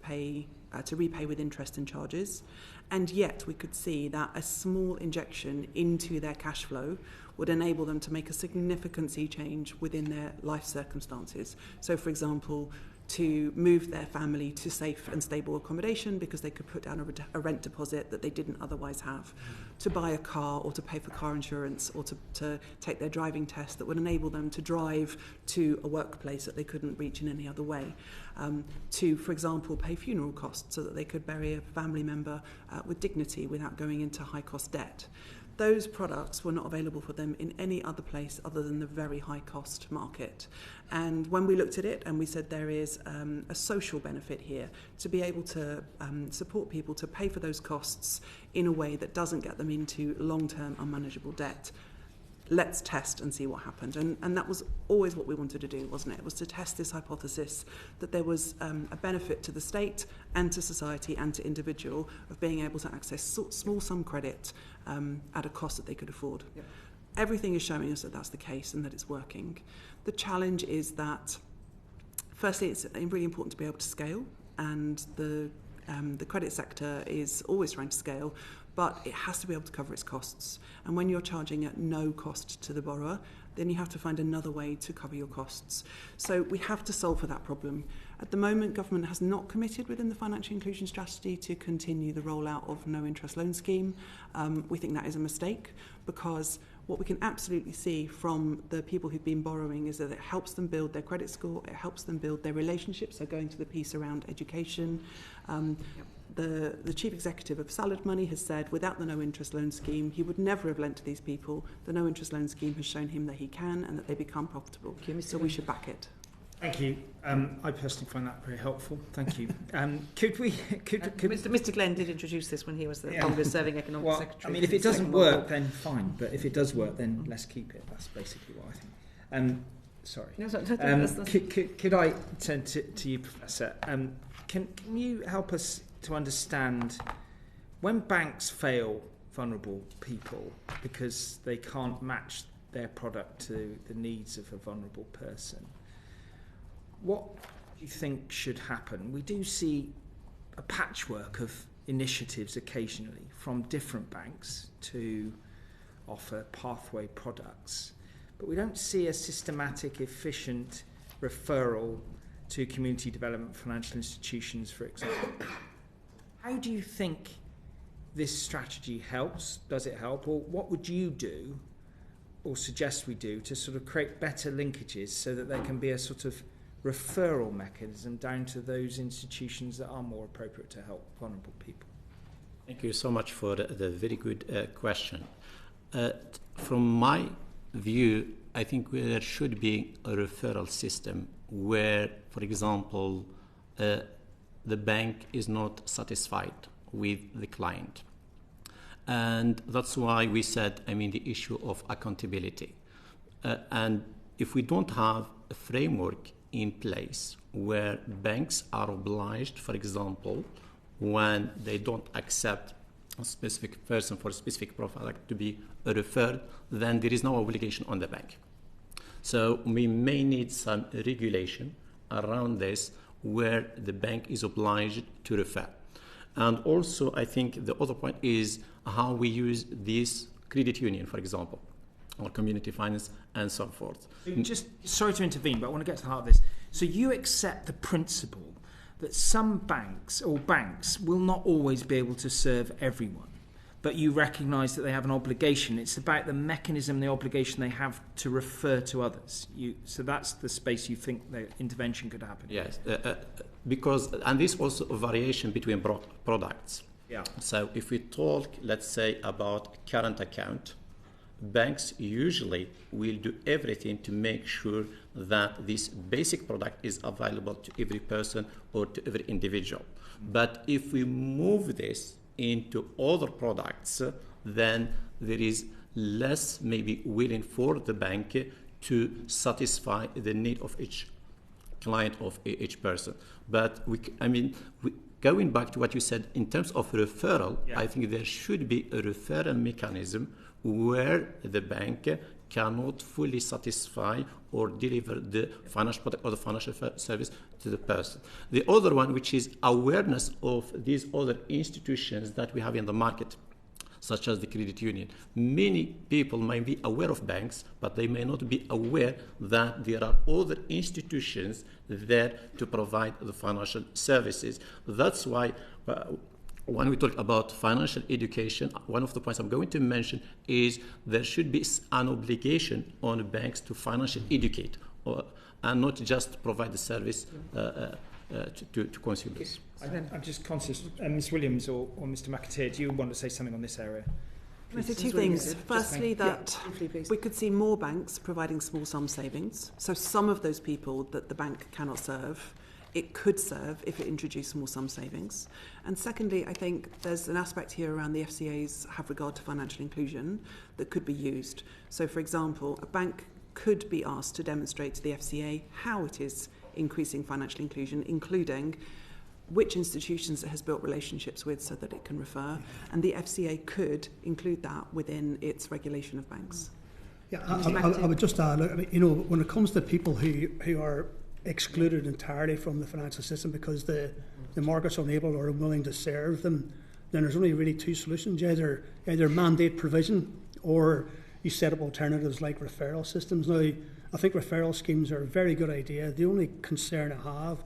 repay with interest and charges, and yet we could see that a small injection into their cash flow would enable them to make a significant sea change within their life circumstances. So, for example, to move their family to safe and stable accommodation because they could put down a rent deposit that they didn't otherwise have, to buy a car or to pay for car insurance, or to take their driving test that would enable them to drive to a workplace that they couldn't reach in any other way, to, for example, pay funeral costs so that they could bury a family member with dignity without going into high-cost debt. Those products were not available for them in any other place other than the very high-cost market. And when we looked at it and we said there is a social benefit here to be able to support people to pay for those costs in a way that doesn't get them into long-term unmanageable debt, let's test and see what happened. And that was always what we wanted to do, wasn't it? It was to test this hypothesis that there was a benefit to the state and to society and to individual of being able to access small sum credit at a cost that they could afford. Yep. Everything is showing us that that's the case and that it's working. The challenge is that, firstly, it's really important to be able to scale, and the The credit sector is always trying to scale, but it has to be able to cover its costs. And when you're charging at no cost to the borrower, then you have to find another way to cover your costs. So we have to solve for that problem. At the moment, government has not committed within the financial inclusion strategy to continue the rollout of no interest loan scheme. We think that is a mistake, because what we can absolutely see from the people who've been borrowing is that it helps them build their credit score, it helps them build their relationships, so going to the piece around education. The chief executive of Salad Money has said without the no interest loan scheme he would never have lent to these people. The no interest loan scheme has shown him that he can and that they become profitable. So we should back it. Thank you. I personally find that very helpful. Thank you. Could Mr. Glenn did introduce this when he was the longest serving economic secretary. I mean, if it doesn't work, then fine. But if it does work, then let's keep it. That's basically what I think. Sorry. No, could I turn to you, Professor? Can you help us to understand when banks fail vulnerable people because they can't match their product to the needs of a vulnerable person? What do you think should happen? We do see a patchwork of initiatives occasionally from different banks to offer pathway products, but we don't see a systematic, efficient referral to community development financial institutions, for example. How do you think this strategy helps? Does it help? Or what would you do or suggest we do to sort of create better linkages so that there can be a sort of referral mechanism down to those institutions that are more appropriate to help vulnerable people? Thank you so much for the very good question. From my view, I think there should be a referral system where, for example, the bank is not satisfied with the client. And that's why we said, the issue of accountability. And if we don't have a framework in place where banks are obliged, for example, when they don't accept a specific person for a specific product to be referred, then there is no obligation on the bank. So we may need some regulation around this where the bank is obliged to refer. And also, I think the other point is how we use this credit union, for example, or community finance and so forth. Just sorry to intervene, but I want to get to the heart of this. So you accept the principle that some banks or banks will not always be able to serve everyone, but you recognise that they have an obligation. It's about the mechanism, the obligation they have to refer to others. So that's the space you think the intervention could happen. Yes, because, and this also a variation between products. Yeah. So if we talk, let's say, about current account, banks usually will do everything to make sure that this basic product is available to every person or to every individual. But if we move this into other products, then there is less maybe willing for the bank to satisfy the need of each client, of each person. But going back to what you said in terms of referral, I think there should be a referral mechanism where the bank cannot fully satisfy or deliver the financial product or the financial service to the person. The other one, which is awareness of these other institutions that we have in the market, such as the credit union. Many people might be aware of banks, but they may not be aware that there are other institutions there to provide the financial services. That's why when we talk about financial education, one of the points I'm going to mention is there should be an obligation on banks to financially educate and not just provide the service to consumers. I'm just conscious, Ms. Williams or Mr. McAteer, do you want to say something on this area? Can I say two things? Firstly, that we could see more banks providing small sum savings. So some of those people that the bank cannot serve, it could serve if it introduced small sum savings. And secondly, I think there's an aspect here around the FCA's have regard to financial inclusion that could be used. So, for example, a bank could be asked to demonstrate to the FCA how it is increasing financial inclusion, including which institutions it has built relationships with so that it can refer, and the FCA could include that within its regulation of banks. Yeah, I would just add, when it comes to people who are excluded entirely from the financial system because the markets are unable or unwilling to serve them, then there's only really two solutions. Either mandate provision or you set up alternatives like referral systems. Now, I think referral schemes are a very good idea. The only concern I have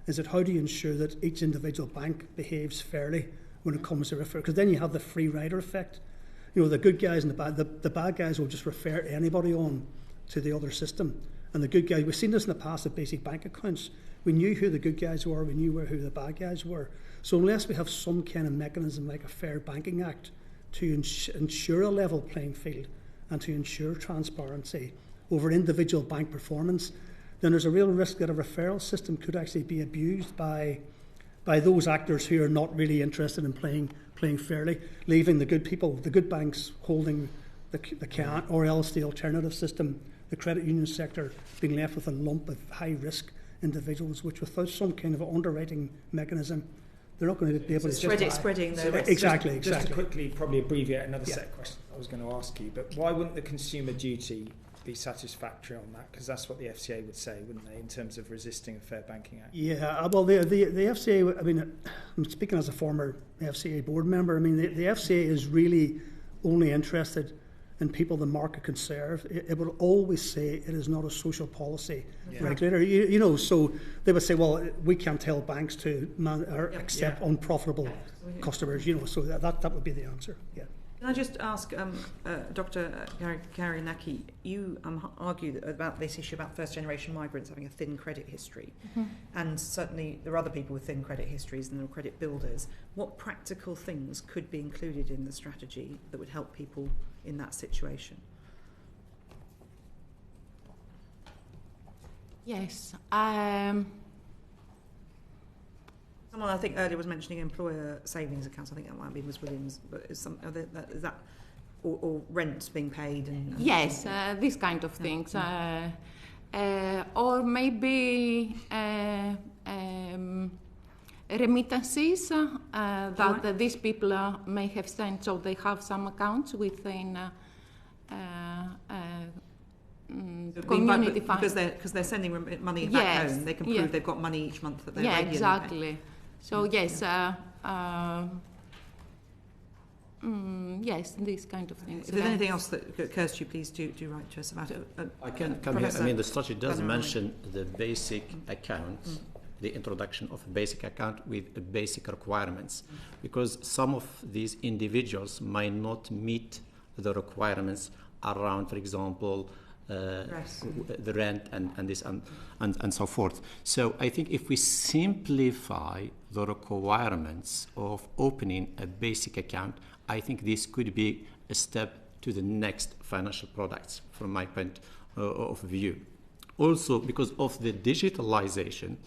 is that how do you ensure that each individual bank behaves fairly when it comes to referral? Because then you have the free rider effect. You know, the good guys and the bad guys will just refer anybody on to the other system. And the good guys, we've seen this in the past with basic bank accounts. We knew who the good guys were, we knew who the bad guys were. So unless we have some kind of mechanism like a Fair Banking Act to ensure a level playing field and to ensure transparency over individual bank performance, then there's a real risk that a referral system could actually be abused by those actors who are not really interested in playing fairly, leaving the good people, the good banks holding the can, or else the alternative system, the credit union sector, being left with a lump of high-risk individuals, which without some kind of underwriting mechanism, they're not going to be able to spreading the risk. Exactly. Just to quickly probably abbreviate another set of questions I was going to ask you, but why wouldn't the consumer duty be satisfactory on that? Because that's what the FCA would say, wouldn't they, in terms of resisting a Fair Banking Act? Yeah, well, the FCA, I mean, I'm speaking as a former FCA board member, I mean, the FCA is really only interested in people the market can serve. It will always say it is not a social policy regulator. You know, so they would say, well, we can't tell banks to accept unprofitable customers. You know, so that would be the answer. Yeah. Can I just ask, Dr. Karagiannaki, you argue about this issue about first-generation migrants having a thin credit history, and certainly there are other people with thin credit histories and there are credit builders. What practical things could be included in the strategy that would help people in that situation? Yes. Someone I think earlier was mentioning employer savings accounts. I think that might be Ms Williams. But is that or rent being paid? And yes, these kind of things. Or maybe remittances that these people may have sent, so they have some accounts within community fund. Because they're sending money back home, they can prove they've got money each month that they're regularly exactly. paying. So yes, yes, these kind of things. If there's anything else that occurs to you, please do write to us about it. I can come here. I mean, the strategy does mention the basic account, the introduction of a basic account with basic requirements, because some of these individuals might not meet the requirements around, for example, the rent and this and so forth. So I think if we simplify the requirements of opening a basic account, I think this could be a step to the next financial products from my point of view. Also because of the digitalization,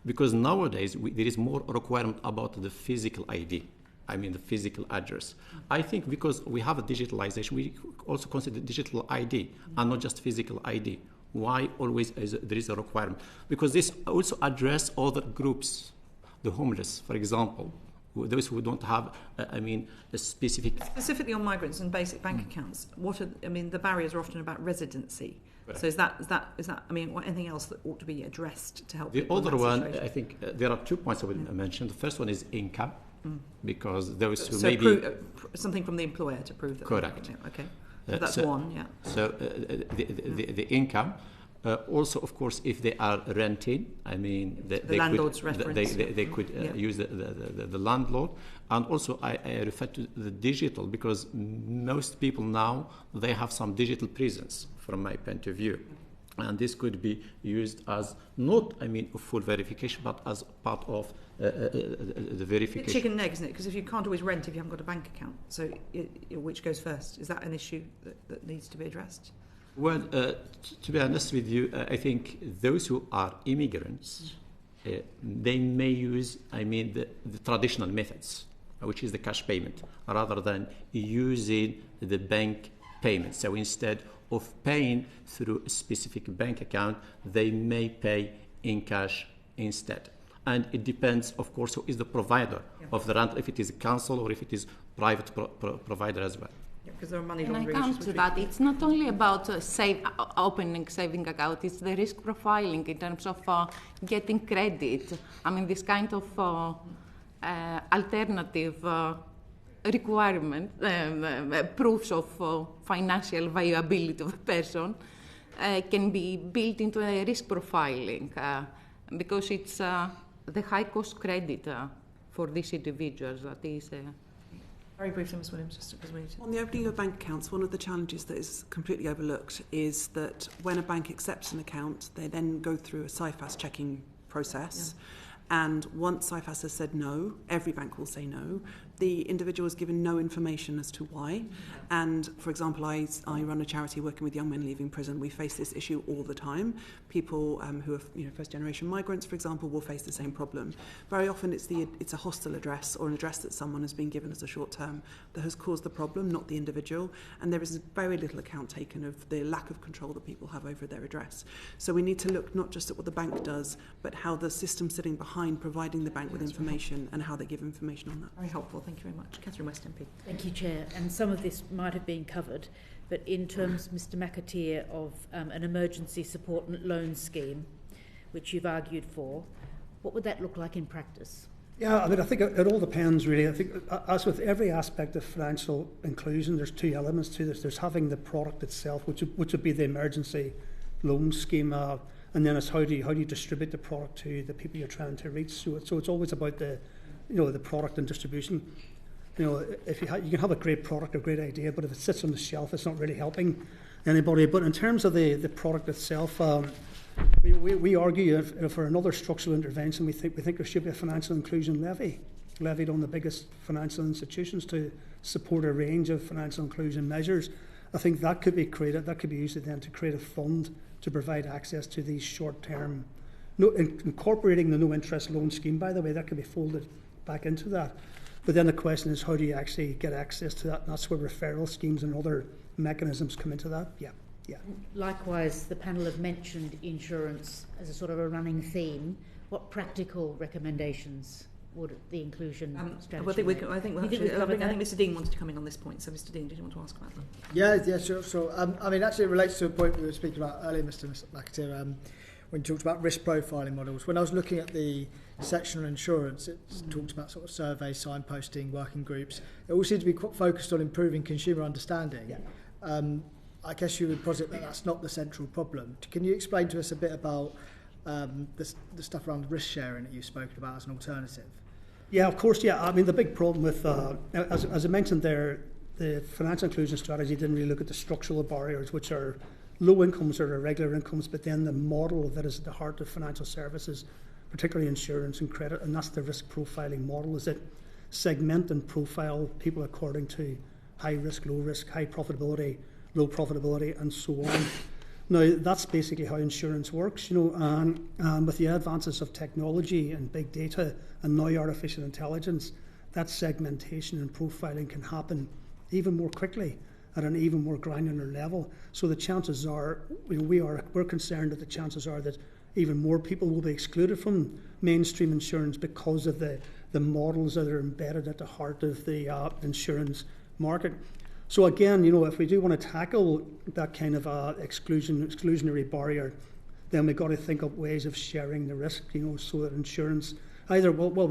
because nowadays there is more requirement about the physical ID. I mean the physical address. I think because we have a digitalization, we also consider digital ID and not just physical ID. Why always there is a requirement? Because this also address other groups, the homeless, for example, those who don't have, a specific... Specifically on migrants and basic bank accounts, the barriers are often about residency. Right. So is that anything else that ought to be addressed to help? The other one, I think there are 2 points I would mention. The first one is income. Because those who maybe something from the employer to prove that. Correct. Okay. So that's one. Yeah. So the income. Also, of course, if they are renting, the landlord's reference. They could use the landlord. And also, I refer to the digital because most people now they have some digital presence from my point of view. And this could be used as not, a full verification, but as part of the verification. It's chicken and egg, isn't it? Because if you can't always rent if you haven't got a bank account, so which goes first? Is that an issue that needs to be addressed? Well, to be honest with you, I think those who are immigrants, they may use, the traditional methods, which is the cash payment, rather than using the bank payment. So instead of paying through a specific bank account, they may pay in cash instead. And it depends, of course, who is the provider of the rent, if it is a council or if it is private provider as well. Because there are money And I laundering come issues. to that. It's not only about opening saving account, it's the risk profiling in terms of getting credit. I mean, this kind of alternative requirement, proofs of financial viability of a person can be built into a risk profiling because it's the high cost credit for these individuals that is. Very briefly, Ms Williams, just because we need to... On the opening of bank accounts, one of the challenges that is completely overlooked is that when a bank accepts an account, they then go through a CIFAS checking process. Yeah. And once CIFAS has said no, every bank will say no. The individual is given no information as to why. And, for example, I run a charity working with young men leaving prison. We face this issue all the time. People who are first-generation migrants, for example, will face the same problem. Very often it's a hostel address or an address that someone has been given as a short-term that has caused the problem, not the individual. And there is very little account taken of the lack of control that people have over their address. So we need to look not just at what the bank does, but how the system sitting behind providing the bank with information and how they give information on that. Very helpful. Thank you very much. Catherine West MP. Thank you, Chair. And some of this might have been covered, but in terms, Mr McAteer, of an emergency support and loan scheme, which you've argued for, what would that look like in practice? Yeah, I mean, I think it all depends, really. I think, as with every aspect of financial inclusion, there's two elements to this. There's having the product itself, which would be the emergency loan scheme, and then it's how do you distribute the product to the people you're trying to reach. So it's always about the product and distribution. If you can have a great product, a great idea, but if it sits on the shelf, it's not really helping anybody. But in terms of the product itself, we argue for another structural intervention. We think there should be a financial inclusion levy levied on the biggest financial institutions to support a range of financial inclusion measures. I think that could be created. That could be used then to create a fund to provide access to these short-term, incorporating the no-interest loan scheme. By the way, that could be folded back into that. But then the question is, how do you actually get access to that? And that's where referral schemes and other mechanisms come into that. Yeah. Likewise, the panel have mentioned insurance as a sort of a running theme. What practical recommendations would the inclusion strategy make? I think Mr Dean wanted to come in on this point. So, Mr Dean, did you want to ask about that? Yeah, sure. I mean, actually, it relates to a point we were speaking about earlier, Mr McAteer, when you talked about risk profiling models. When I was looking at the section on insurance, it talked about sort of surveys, signposting, working groups. It all seemed to be quite focused on improving consumer understanding. Yeah. I guess you would posit that that's not the central problem. Can you explain to us a bit about the stuff around risk sharing that you've spoken about as an alternative? Yeah, of course. Yeah, I mean, the big problem with, as I mentioned there, the financial inclusion strategy didn't really look at the structural barriers, which are low incomes or irregular incomes, but then the model that is at the heart of financial services, particularly insurance and credit, and that's the risk profiling model, is that segment and profile people according to high risk, low risk, high profitability, low profitability, and so on. Now, that's basically how insurance works, and with the advances of technology and big data and now artificial intelligence, that segmentation and profiling can happen even more quickly at an even more granular level. So the chances are, we're concerned that the chances are that even more people will be excluded from mainstream insurance because of the models that are embedded at the heart of the insurance market. So again, if we do want to tackle that kind of exclusionary barrier, then we've got to think up ways of sharing the risk, so that insurance we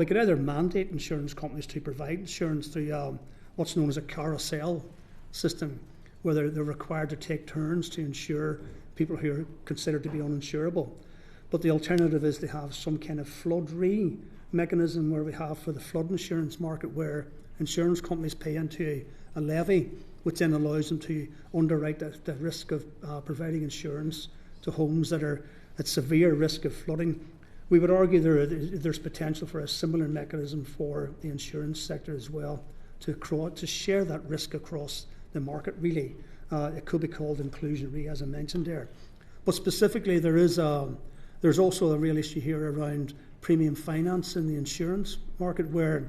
could either mandate insurance companies to provide insurance through what's known as a carousel system, where they're required to take turns to insure people who are considered to be uninsurable. But the alternative is to have some kind of flood mechanism where we have for the flood insurance market, where insurance companies pay into a levy, which then allows them to underwrite the risk of providing insurance to homes that are at severe risk of flooding. We would argue there's potential for a similar mechanism for the insurance sector as well, to share that risk across the market, really. It could be called inclusionary, as I mentioned there. But specifically, there's also a real issue here around premium finance in the insurance market, where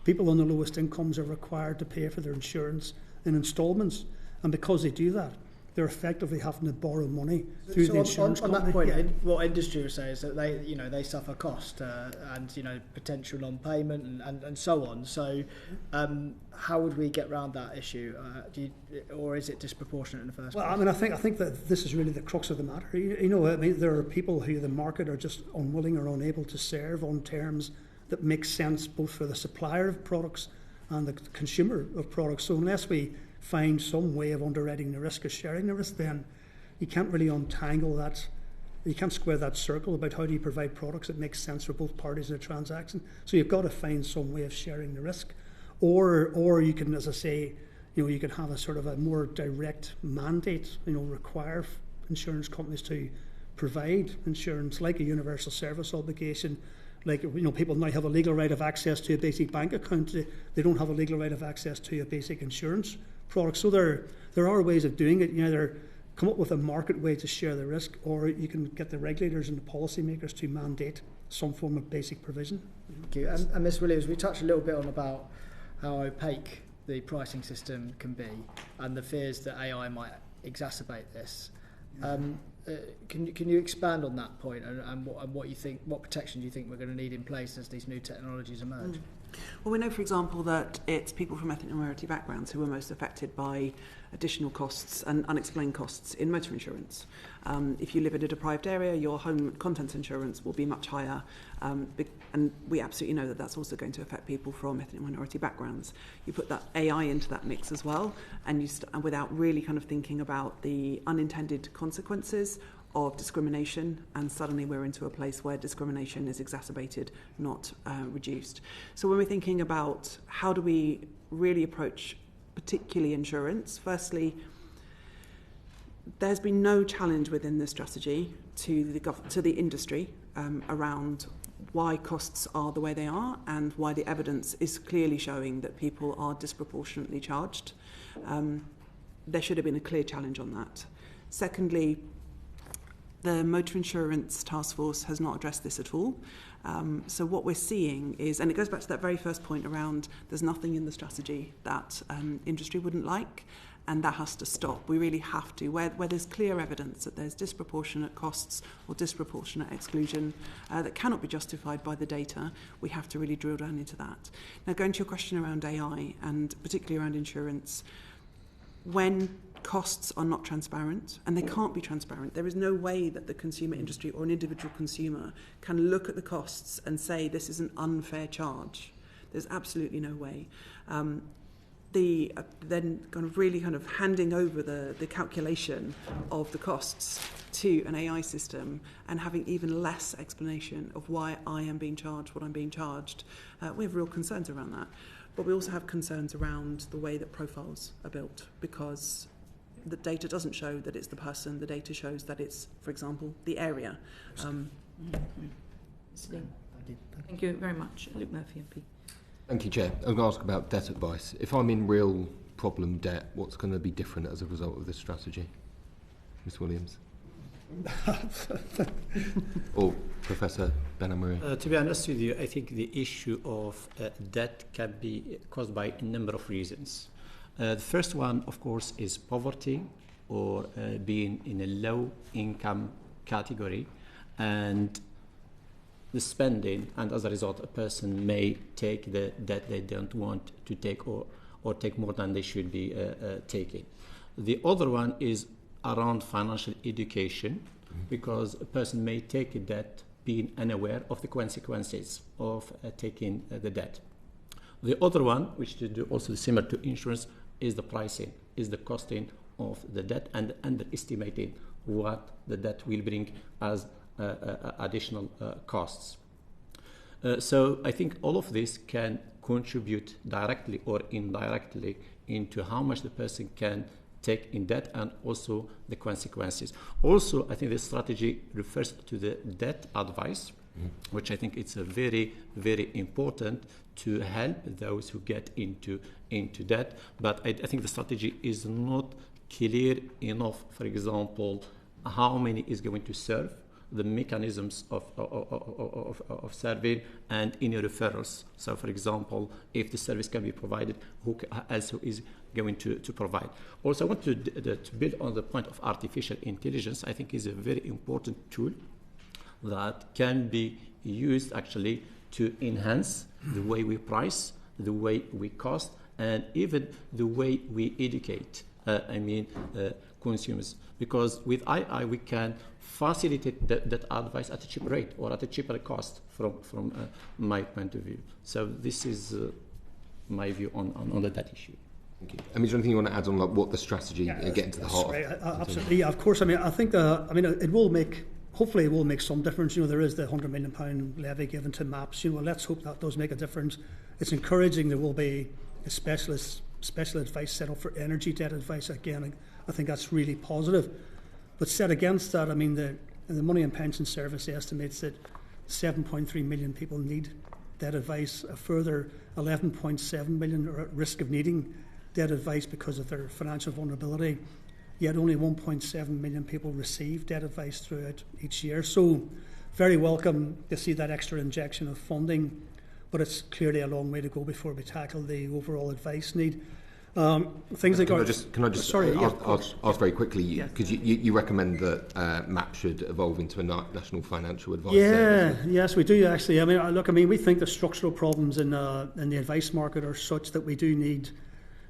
people on the lowest incomes are required to pay for their insurance in instalments. And because they do that, they're effectively having to borrow money through the insurance on company. that point, Yeah. what industry would say is that they suffer cost and potential non-payment and so on. So how would we get around that issue? Or is it disproportionate in the first place? Well, I mean, I think that this is really the crux of the matter. I mean, there are people who the market are just unwilling or unable to serve on terms that make sense both for the supplier of products and the consumer of products. So unless we find some way of underwriting the risk or sharing the risk, then you can't really untangle that. You can't square that circle about how do you provide products that make sense for both parties in a transaction. So you've got to find some way of sharing the risk, or you can, as I say, you can have a sort of a more direct mandate. Require insurance companies to provide insurance like a universal service obligation. Like, people now have a legal right of access to a basic bank account. They don't have a legal right of access to a basic insurance product. So there are ways of doing it. You either come up with a market way to share the risk, or you can get the regulators and the policymakers to mandate some form of basic provision. Thank you. And Ms Williams, we touched a little bit on about how opaque the pricing system can be and the fears that AI might exacerbate this. Can you expand on that point and what you think, what protection do you think we're going to need in place as these new technologies emerge? Well, we know, for example, that it's people from ethnic minority backgrounds who are most affected by additional costs and unexplained costs in motor insurance. If you live in a deprived area, your home contents insurance will be much higher, and we absolutely know that that's also going to affect people from ethnic minority backgrounds. You put that AI into that mix as well, and without really kind of thinking about the unintended consequences of discrimination, and suddenly we're into a place where discrimination is exacerbated, not reduced. So when we're thinking about how do we really approach particularly insurance, firstly, there's been no challenge within this strategy to the industry around why costs are the way they are and why the evidence is clearly showing that people are disproportionately charged. There should have been a clear challenge on that. Secondly, the Motor Insurance Task Force has not addressed this at all. So what we're seeing is, and it goes back to that very first point around there's nothing in the strategy that industry wouldn't like, and that has to stop. We really have to, where there's clear evidence that there's disproportionate costs or disproportionate exclusion that cannot be justified by the data, we have to really drill down into that. Now, going to your question around AI, and particularly around insurance, when costs are not transparent, and they can't be transparent. There is no way that the consumer industry or an individual consumer can look at the costs and say this is an unfair charge. There's absolutely no way. Then kind of handing over the calculation of the costs to an AI system and having even less explanation of why I am being charged what I'm being charged, we have real concerns around that. But we also have concerns around the way that profiles are built, because the data doesn't show that it's the person. The data shows that it's, for example, the area. Thank you very much. Luke Murphy, MP. Thank you, Chair. I'm going to ask about debt advice. If I'm in real problem debt, what's going to be different as a result of this strategy? Ms Williams? Or Professor Benamraoui? To be honest with you, I think the issue of debt can be caused by a number of reasons. The first one, of course, is poverty or being in a low income category, and the spending, and as a result a person may take the debt they don't want to take, or take more than they should be taking. The other one is around financial education, because a person may take a debt being unaware of the consequences of taking the debt. The other one, which is also similar to insurance, is the pricing, is the costing of the debt, and underestimating what the debt will bring as additional costs. So I think all of this can contribute directly or indirectly into how much the person can take in debt, and also the consequences. Also, I think the strategy refers to the debt advice, which I think it's a very, very important to help those who get into debt. But I think the strategy is not clear enough. For example, how many is going to serve the mechanisms of survey and any referrals. So, for example, if the service can be provided, who else is going to provide? Also, I want to build on the point of artificial intelligence. I think is a very important tool that can be used actually to enhance the way we price, the way we cost, and even the way we educate consumers. Because with AI we can facilitate that advice at a cheaper rate or at a cheaper cost from my point of view. So this is my view on that issue. Thank you. I mean, is there anything you want to add on like what the strategy getting to the heart right. of? Absolutely, yeah, of course. I mean, I think it will make. Hopefully, it will make some difference. There is the £100 million levy given to MAPS. Let's hope that does make a difference. It's encouraging. There will be a special advice set up for energy debt advice. Again, I think that's really positive. But set against that, I mean, the Money and Pension Service estimates that 7.3 million people need debt advice. A further 11.7 million are at risk of needing debt advice because of their financial vulnerability. Yet only 1.7 million people receive debt advice throughout each year. So very welcome to see that extra injection of funding, but it's clearly a long way to go before we tackle the overall advice need. Things like can I just ask very quickly, because you recommend that MAP should evolve into a national financial advice service? Yes, we do actually. I mean, we think the structural problems in the advice market are such that we do need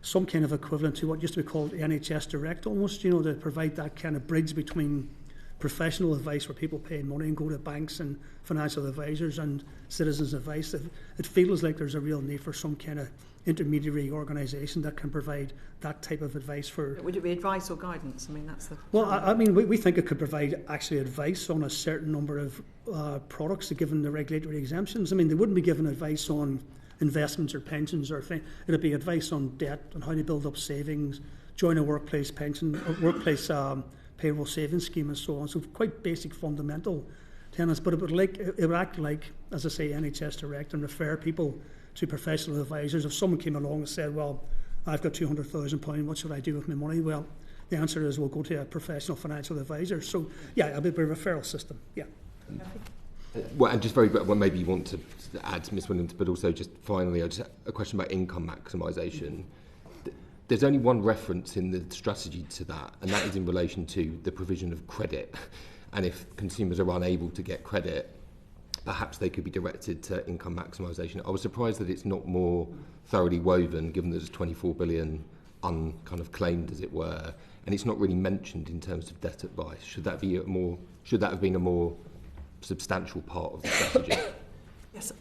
some kind of equivalent to what used to be called NHS Direct almost, to provide that kind of bridge between professional advice where people pay money and go to banks and financial advisors and citizens' advice. It feels like there's a real need for some kind of intermediary organisation that can provide that type of advice for... Would it be advice or guidance? I mean, that's the... Well, I mean, we think it could provide actually advice on a certain number of products given the regulatory exemptions. I mean, they wouldn't be given advice on investments or pensions or things. It'd be advice on debt, on how to build up savings, join a workplace pension, or workplace payroll savings scheme and so on. So quite basic fundamental tenets, but it would act like, as I say, NHS Direct and refer people to professional advisors. If someone came along and said, well, I've got £200,000, what should I do with my money? Well, the answer is we'll go to a professional financial advisor. So yeah, it'll be a referral system, yeah. Well, and just very, well, maybe you want to add, Ms Williams, but also just finally, just a question about income maximisation. There's only one reference in the strategy to that, and that is in relation to the provision of credit. And if consumers are unable to get credit, perhaps they could be directed to income maximisation. I was surprised that it's not more thoroughly woven, given that there's 24 billion kind of claimed, as it were, and it's not really mentioned in terms of debt advice. Should that have been a more substantial part of the strategy? Yes,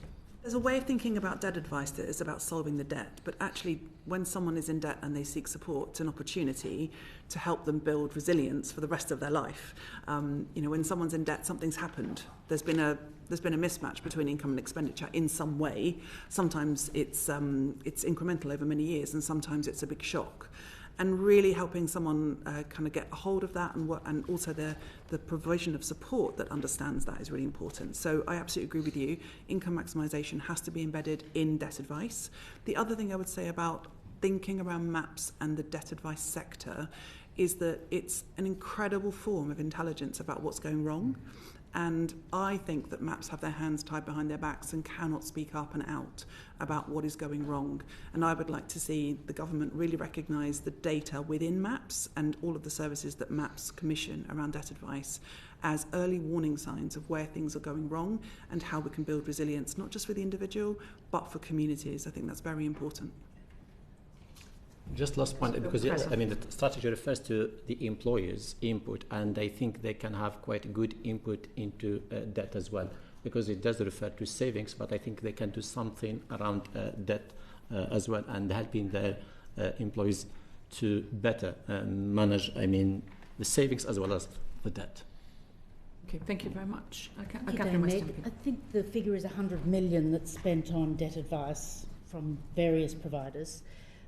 there's a way of thinking about debt advice that is about solving the debt, but actually when someone is in debt and they seek support, it's an opportunity to help them build resilience for the rest of their life. When someone's in debt, something's happened. There's been a mismatch between income and expenditure in some way. Sometimes it's incremental over many years, and sometimes it's a big shock. And really helping someone kind of get a hold of that, and also the provision of support that understands that is really important. So I absolutely agree with you. Income maximisation has to be embedded in debt advice. The other thing I would say about thinking around MAPS and the debt advice sector is that it's an incredible form of intelligence about what's going wrong. And I think that MAPS have their hands tied behind their backs and cannot speak up and out about what is going wrong. And I would like to see the government really recognise the data within MAPS and all of the services that MAPS commission around debt advice as early warning signs of where things are going wrong and how we can build resilience, not just for the individual, but for communities. I think that's very important. Just last point, because the strategy refers to the employers' input, and I think they can have quite good input into debt as well, because it does refer to savings, but I think they can do something around debt as well, and helping their employees to better manage, the savings as well as the debt. Okay, thank you very much. Thank you, Meg. I think the figure is 100 million that's spent on debt advice from various providers.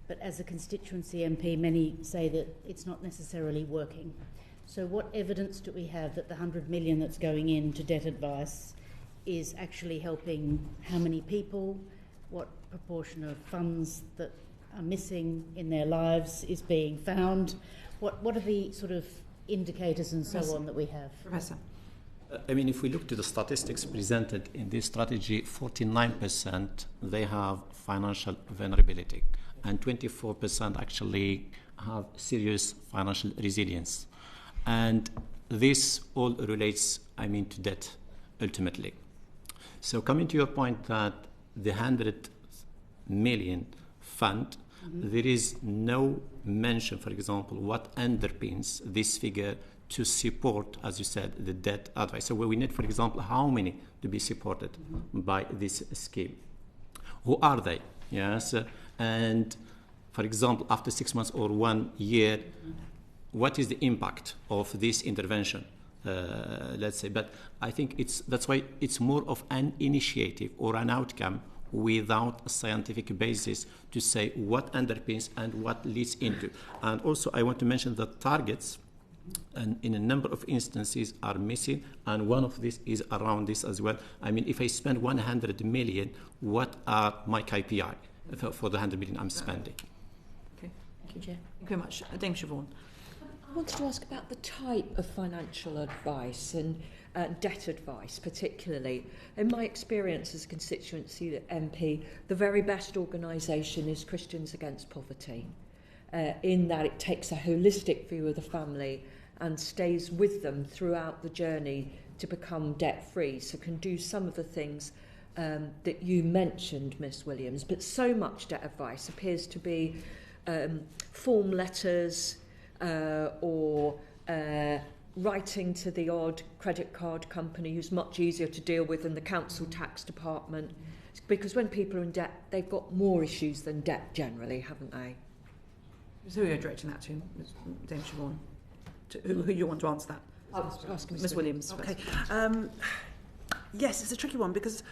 But as a constituency MP, many say that it's not necessarily working. So what evidence do we have that the 100 million that's going into debt advice is actually helping how many people, what proportion of funds that are missing in their lives is being found? What are the sort of indicators and so on that we have? Professor. I mean, if we look to the statistics presented in this strategy, 49% they have financial vulnerability, and 24% actually have serious financial resilience. And this all relates, I mean, to debt ultimately. So coming to your point that the 100 million fund, there is no mention, for example, what underpins this figure to support, as you said, the debt advice. So we need, for example, how many to be supported by this scheme? Who are they? Yes, and for example, after 6 months or 1 year, what is the impact of this intervention? Let's say, but I think that's why it's more of an initiative or an outcome without a scientific basis to say what underpins and what leads into. And also I want to mention that targets and in a number of instances are missing, and one of these is around this as well. I mean, if I spend 100 million, what are my KPI for the 100 million I'm spending? Okay, thank you, Chair. Thank you very much. Dame Siobhan. I wanted to ask about the type of financial advice and debt advice particularly. In my experience as a constituency MP, the very best organisation is Christians Against Poverty, in that it takes a holistic view of the family and stays with them throughout the journey to become debt-free, so can do some of the things that you mentioned, Ms Williams, but so much debt advice appears to be form letters, or writing to the odd credit card company who's much easier to deal with than the council tax department. Because when people are in debt, they've got more issues than debt generally, haven't they? So who are you directing that to, Dame Siobhan? Who you want to answer that? Ask Ms Williams. Okay. Yes, it's a tricky one because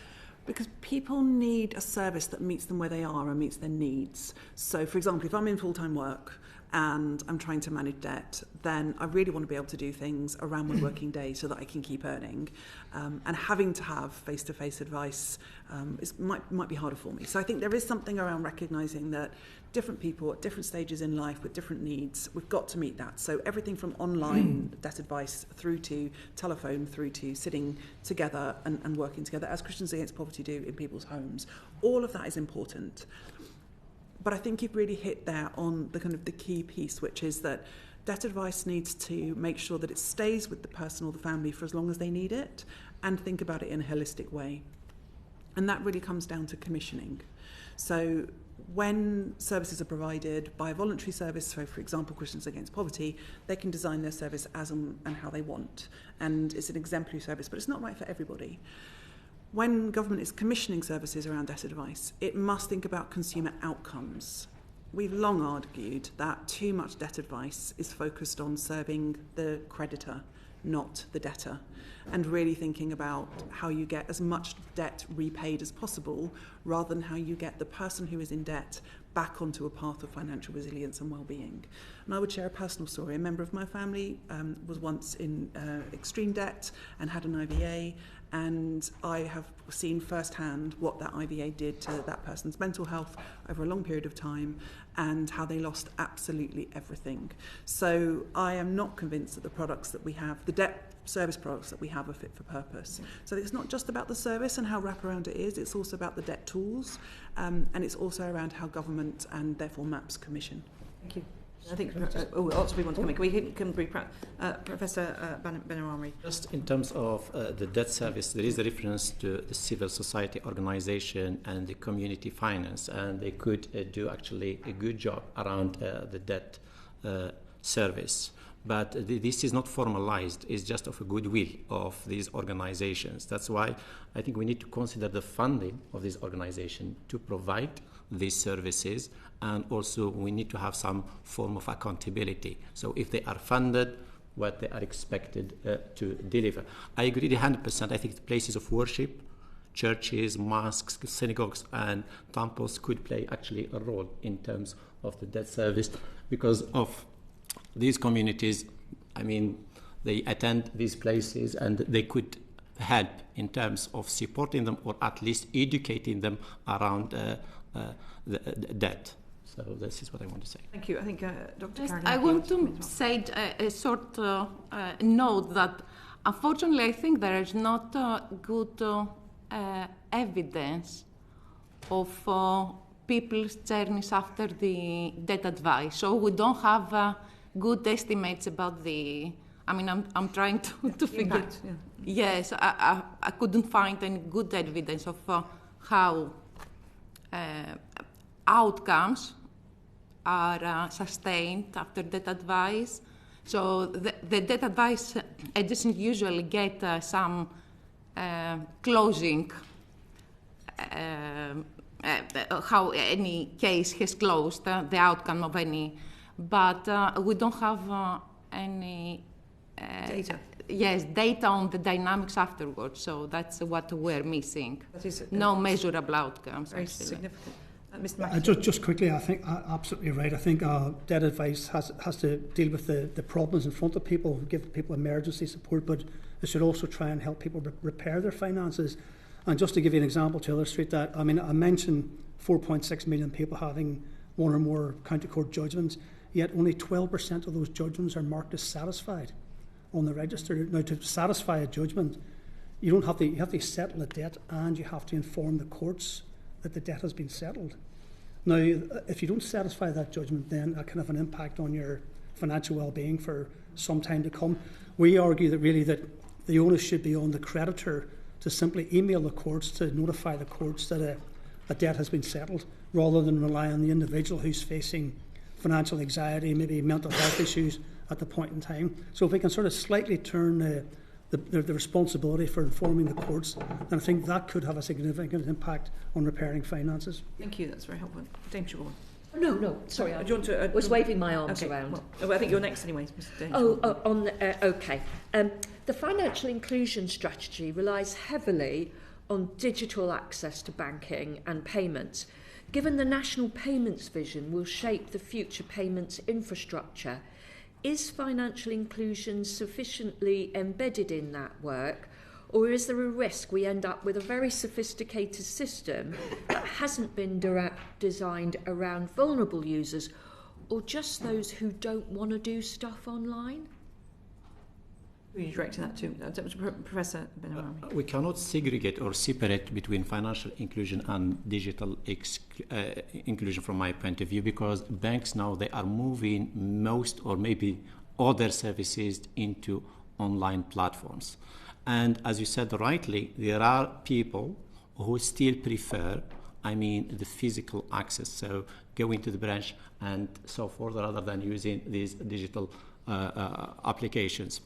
people need a service that meets them where they are and meets their needs. So, for example, if I'm in full-time work and I'm trying to manage debt, then I really want to be able to do things around my working day so that I can keep earning. And having to have face-to-face advice might be harder for me. So I think there is something around recognising that different people at different stages in life with different needs, we've got to meet that. So everything from online debt advice through to telephone, through to sitting together and working together, as Christians Against Poverty do in people's homes, all of that is important. But I think you've really hit there on the kind of the key piece, which is that debt advice needs to make sure that it stays with the person or the family for as long as they need it and think about it in a holistic way. And that really comes down to commissioning. So when services are provided by a voluntary service, so for example, Christians Against Poverty, they can design their service as and how they want. And it's an exemplary service, but it's not right for everybody. When government is commissioning services around debt advice, it must think about consumer outcomes. We've long argued that too much debt advice is focused on serving the creditor, not the debtor, and really thinking about how you get as much debt repaid as possible rather than how you get the person who is in debt back onto a path of financial resilience and well-being. And I would share a personal story. A member of my family was once in extreme debt and had an IVA, and I have seen firsthand what that IVA did to that person's mental health over a long period of time and how they lost absolutely everything. So I am not convinced that the products that we have, the debt service products that we have, are fit for purpose. So it's not just about the service and how wraparound it is, it's also about the debt tools, and it's also around how government and therefore MAPs commission. Thank you. I think lots of people want to come in. Can we Professor Benamraoui? Just in terms of the debt service, there is a reference to the civil society organisation and the community finance, and they could do actually a good job around the debt service. But this is not formalized, it's just of a goodwill of these organizations. That's why I think we need to consider the funding of this organization to provide these services, and also we need to have some form of accountability. So if they are funded, what they are expected to deliver. I agree 100%. I think the places of worship, churches, mosques, synagogues and temples could play actually a role in terms of the debt service, because of these communities, I mean, they attend these places and they could help in terms of supporting them or at least educating them around the debt. So this is what I want to say. Thank you. I think Dr. Karagiannaki. I want to say a short note that Unfortunately, I think there is not good evidence of people's journeys after the debt advice. So we don't have good estimates about the... I mean, I'm trying to figure... Impact, yeah. Yes, I couldn't find any good evidence of how outcomes are sustained after debt advice. So the debt advice agencies usually get some closing, how any case has closed, the outcome of any, but we don't have any Data. Yes, data on the dynamics afterwards. So that's what we're missing. That is no measurable outcomes. Very actually. significant. Mr. McAteer. Just quickly, I think absolutely right. I think debt advice has to deal with the problems in front of people, give people emergency support, but it should also try and help people repair their finances. And just to give you an example to illustrate that, I mean, I mentioned 4.6 million people having one or more county court judgments, yet only 12% of those judgments are marked as satisfied on the register. Now, to satisfy a judgment, you have to settle a debt, and you have to inform the courts that the debt has been settled. Now, if you don't satisfy that judgment, then that can have an impact on your financial well-being for some time to come. We argue that really that the onus should be on the creditor to simply email the courts to notify the courts that a debt has been settled, rather than rely on the individual who's facing financial anxiety, maybe mental health issues at the point in time. So if we can sort of slightly turn the responsibility for informing the courts, then I think that could have a significant impact on repairing finances. Thank you, that's very helpful. Dame Siobhan. No, sorry, I Do you want to, was waving my arms okay, around. Well, I think you're next anyway, Mr. Dame. Okay. The financial inclusion strategy relies heavily on digital access to banking and payments. Given the national payments vision will shape the future payments infrastructure, is financial inclusion sufficiently embedded in that work, or is there a risk we end up with a very sophisticated system that hasn't been designed around vulnerable users or just those who don't want to do stuff online? Who are you directing that to? Professor Benamraoui. We cannot segregate or separate between financial inclusion and digital inclusion from my point of view, because banks now, they are moving most or maybe other services into online platforms. And as you said rightly, there are people who still prefer, the physical access, so going to the branch and so forth, rather than using these digital applications.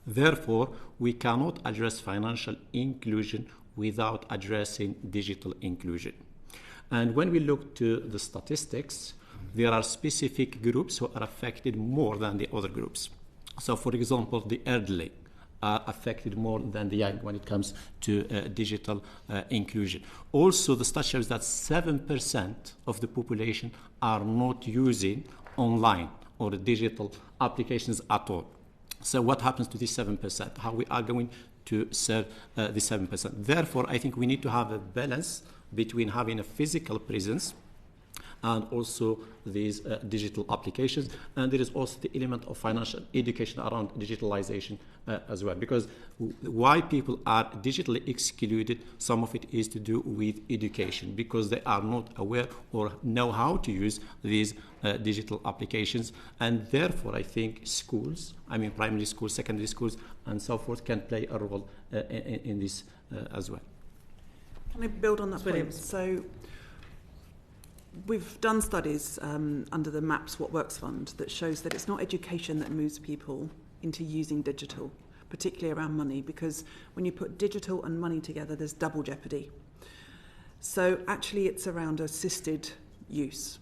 Therefore, we cannot address financial inclusion without addressing digital inclusion. And when we look to the statistics, there are specific groups who are affected more than the other groups. So, for example, the elderly are affected more than the young when it comes to digital inclusion. Also, the study shows that 7% of the population are not using online or digital applications at all. So what happens to this 7%? How we are going to serve the 7%? Therefore, I think we need to have a balance between having a physical presence and also these digital applications. And there is also the element of financial education around digitalization as well. Because why people are digitally excluded, some of it is to do with education, because they are not aware or know how to use these digital applications. And therefore, I think schools, primary schools, secondary schools, and so forth, can play a role in this as well. Can I build on that point? So we've done studies under the MAPS What Works Fund that shows that it's not education that moves people into using digital, particularly around money, because when you put digital and money together, there's double jeopardy. So actually it's around assisted use.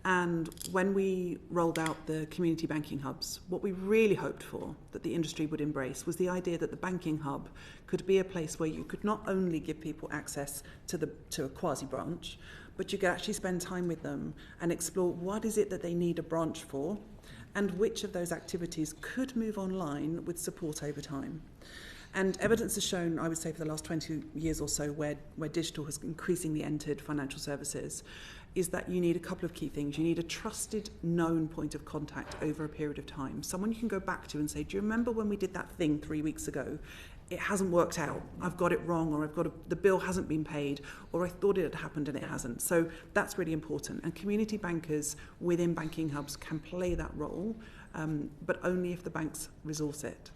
And when we rolled out the community banking hubs, what we really hoped for that the industry would embrace was the idea that the banking hub could be a place where you could not only give people access to a quasi-branch, but you could actually spend time with them and explore what is it that they need a branch for and which of those activities could move online with support over time. And evidence has shown, I would say, for the last 20 years or so, where digital has increasingly entered financial services, is that you need a couple of key things. You need a trusted, known point of contact over a period of time. Someone you can go back to and say, do you remember when we did that thing 3 weeks ago? It hasn't worked out. I've got it wrong, or the bill hasn't been paid, or I thought it had happened and it hasn't. So that's really important. And community bankers within banking hubs can play that role, but only if the banks resource it.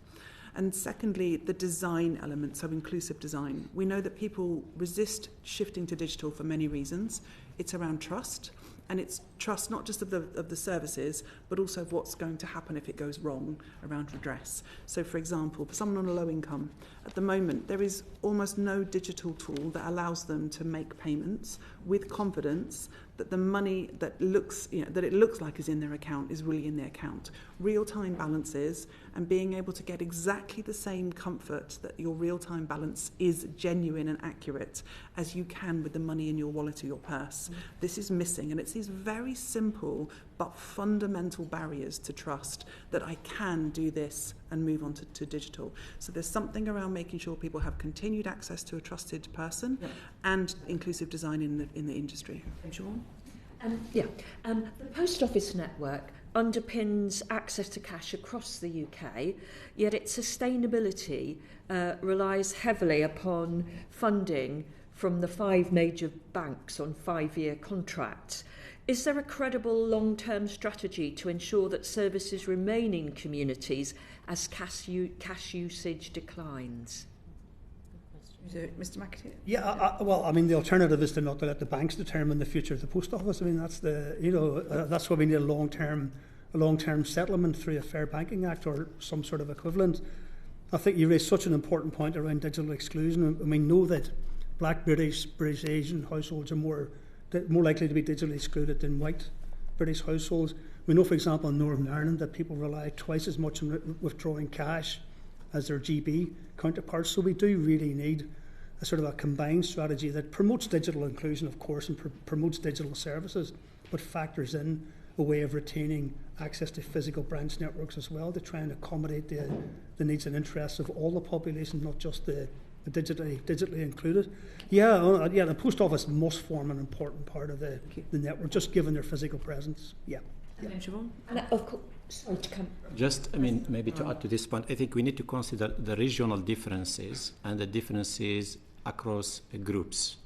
And secondly, the design element, so inclusive design. We know that people resist shifting to digital for many reasons. It's around trust, and it's trust not just of the services, but also of what's going to happen if it goes wrong around redress. So, for example, for someone on a low income, at the moment, there is almost no digital tool that allows them to make payments with confidence that the money that it looks like is in their account is really in their account. Real-time balances and being able to get exactly the same comfort that your real-time balance is genuine and accurate as you can with the money in your wallet or your purse. This is missing, and it's these very simple but fundamental barriers to trust that I can do this and move on to digital. So there's something around making sure people have continued access to a trusted person and inclusive design in the industry. Sian? The Post Office network underpins access to cash across the UK, yet its sustainability relies heavily upon funding from the 5 major banks on 5-year contracts. Is there a credible long-term strategy to ensure that services remain in communities as cash usage declines? Mr. McAteer? Yeah, the alternative is not to let the banks determine the future of the post office. I mean, that's that's why we need a long-term settlement through a Fair Banking Act or some sort of equivalent. I think you raised such an important point around digital exclusion, and we know that Black British Asian households are more likely to be digitally excluded than white British households. We know, for example, in Northern Ireland that people rely twice as much on withdrawing cash as their GB counterparts. So we do really need a sort of a combined strategy that promotes digital inclusion, of course, and promotes digital services, but factors in a way of retaining access to physical branch networks as well to try and accommodate the needs and interests of all the population, not just the digitally included. The post office must form an important part of the network, just given their physical presence. Of course, sorry to come. Maybe to add to this point, I think we need to consider the regional differences and the differences across groups,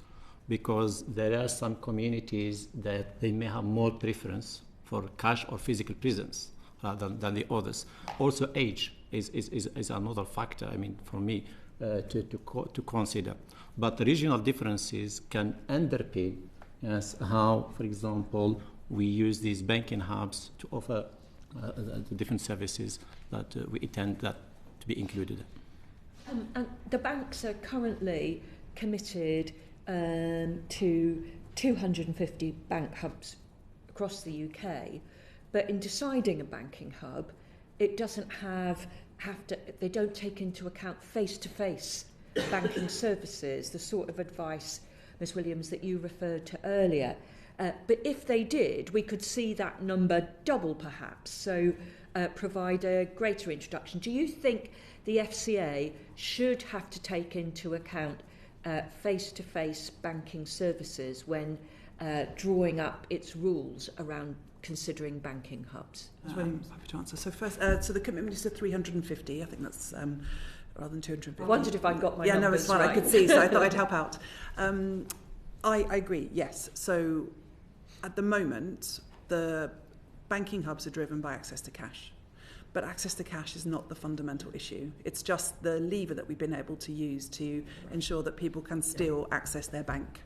because there are some communities that they may have more preference for cash or physical presence rather than the others. Also, age is another factor. For me. To consider, but the regional differences can underpin how, for example, we use these banking hubs to offer the different services that we intend that to be included. And the banks are currently committed to 250 bank hubs across the UK, but in deciding a banking hub, it doesn't they don't take into account face-to-face banking services, the sort of advice, Ms Williams, that you referred to earlier. But if they did, we could see that number double perhaps, so provide a greater introduction. Do you think the FCA should have to take into account face-to-face banking services when drawing up its rules around considering banking hubs? I'm happy to answer. So first, so the commitment is to 350. I think that's rather than 250. I wondered if I got my numbers right. Yeah, no, it's fine. Right. I could see, so I thought I'd help out. I agree, yes. So at the moment, the banking hubs are driven by access to cash. But access to cash is not the fundamental issue. It's just the lever that we've been able to use to ensure that people can still access their bank.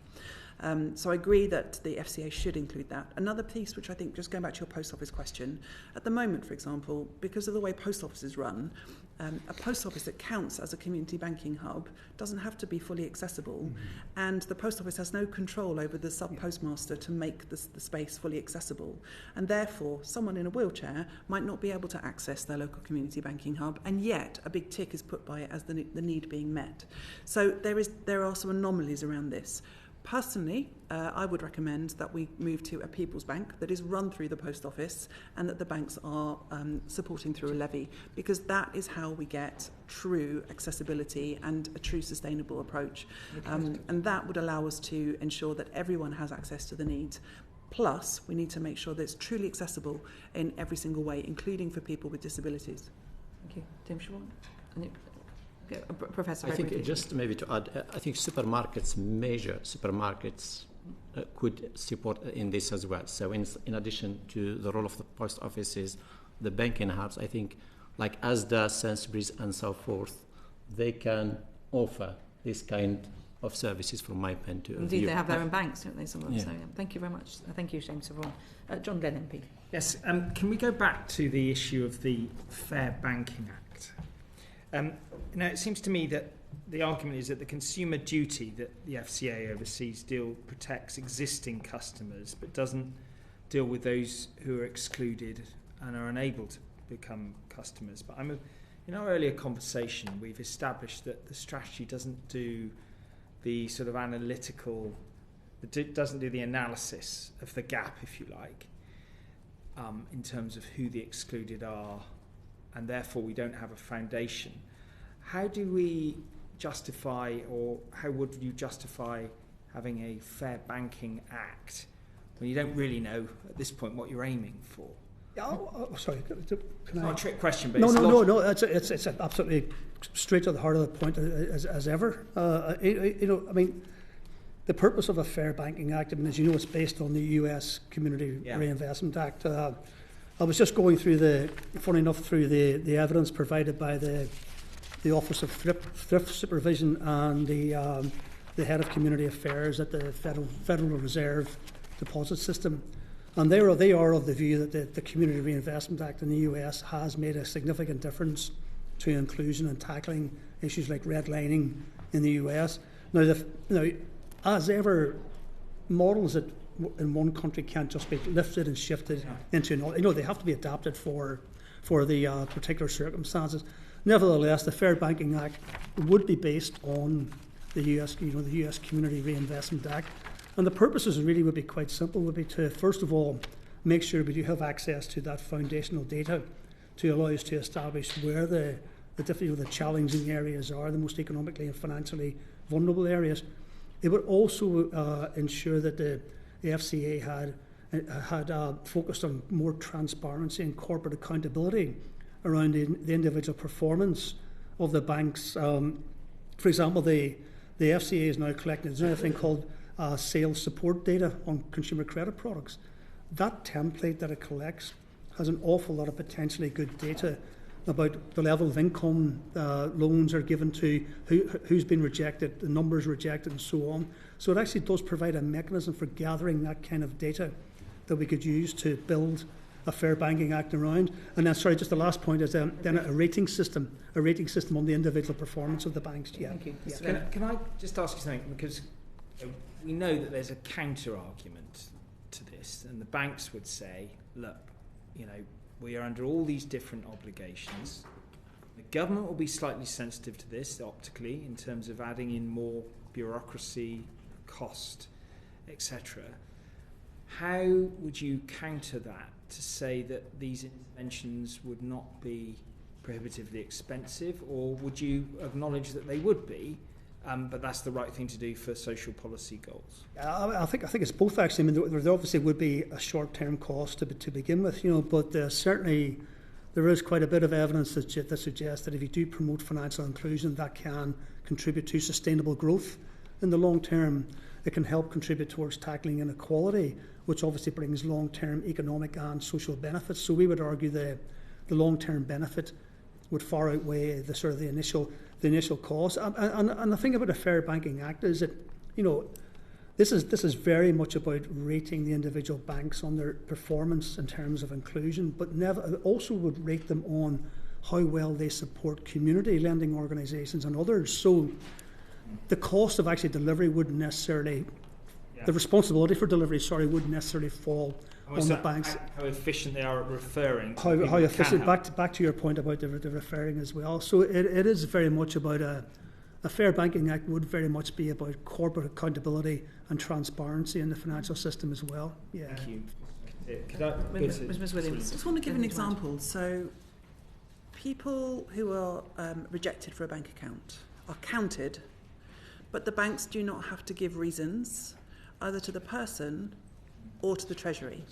So I agree that the FCA should include that. Another piece, which I think, just going back to your post office question, at the moment, for example, because of the way post offices run, a post office that counts as a community banking hub doesn't have to be fully accessible, and the post office has no control over the sub-postmaster to make the space fully accessible, and therefore someone in a wheelchair might not be able to access their local community banking hub, and yet a big tick is put by it as the need being met. So there are some anomalies around this. Personally, I would recommend that we move to a people's bank that is run through the post office and that the banks are supporting through a levy, because that is how we get true accessibility and a true sustainable approach. And that would allow us to ensure that everyone has access to the needs. Plus, we need to make sure that it's truly accessible in every single way, including for people with disabilities. Thank you. Tim Sian? Professor, I think just maybe to add, I think major supermarkets could support in this as well. So in addition to the role of the post offices, the banking hubs, I think, like Asda, Sainsbury's and so forth, they can offer this kind of services from my point of view. Indeed, they have their own banks, don't they? Some of them. Yeah. So, thank you very much. Thank you, James Savon. John Glenn MP. Yes, can we go back to the issue of the Fair Banking Act? Now, it seems to me that the argument is that the consumer duty that the FCA oversees protects existing customers, but doesn't deal with those who are excluded and are unable to become customers. But in our earlier conversation, we've established that the strategy doesn't do the sort of analytical, it doesn't do the analysis of the gap, if you like, in terms of who the excluded are, and therefore we don't have a foundation. How do we justify, or how would you justify having a Fair Banking Act when you don't really know at this point what you're aiming for? Sorry, It's not a trick question, but no. It's absolutely straight to the heart of the point as ever. I mean, the purpose of a Fair Banking Act, I mean, as you know, it's based on the US Community Reinvestment Act. I was just going through the evidence provided by the Office of Thrift Supervision and the Head of Community Affairs at the Federal Reserve Deposit System. And they are of the view that the Community Reinvestment Act in the US has made a significant difference to inclusion and tackling issues like redlining in the US. Now, as ever, models that in one country can't just be lifted and shifted into another. They have to be adapted for the particular circumstances. Nevertheless, the Fair Banking Act would be based on the US Community Reinvestment Act. And the purposes really would be quite simple, would be to, first of all, make sure we do have access to that foundational data to allow us to establish where the challenging areas are, the most economically and financially vulnerable areas. It would also ensure that the FCA had focused on more transparency and corporate accountability around the individual performance of the banks. For example, the FCA is now collecting, there's another thing called sales support data on consumer credit products. That template that it collects has an awful lot of potentially good data about the level of income loans are given to, who's been rejected, the numbers rejected, and so on. So it actually does provide a mechanism for gathering that kind of data that we could use to build a Fair Banking Act around. And then, sorry, just the last point is then a rating system on the individual performance of the banks. Yeah. Thank you. Yeah. Can I just ask you something? Because we know that there's a counter-argument to this, and the banks would say, look, we are under all these different obligations. The government will be slightly sensitive to this optically in terms of adding in more bureaucracy, cost, etc. How would you counter that to say that these interventions would not be prohibitively expensive, or would you acknowledge that they would be, but that's the right thing to do for social policy goals? I think it's both, actually. I mean, there obviously would be a short-term cost to begin with, but certainly there is quite a bit of evidence that suggests that if you do promote financial inclusion, that can contribute to sustainable growth in the long term. It can help contribute towards tackling inequality, which obviously brings long-term economic and social benefits. So we would argue the long-term benefit would far outweigh the initial cost. And the thing about a Fair Banking Act is that, this is very much about rating the individual banks on their performance in terms of inclusion, but also would rate them on how well they support community lending organisations and others. So the cost of actually delivery wouldn't necessarily, the responsibility for delivery, wouldn't necessarily fall on the banks. How efficient they are at referring. How efficient, back to your point about the referring as well. So it is very much about a Fair Banking Act would very much be about corporate accountability and transparency in the financial system as well. Yeah. Thank you. Ms. Williams. I just want to give an example. So people who are rejected for a bank account are counted, but the banks do not have to give reasons either to the person or to the Treasury.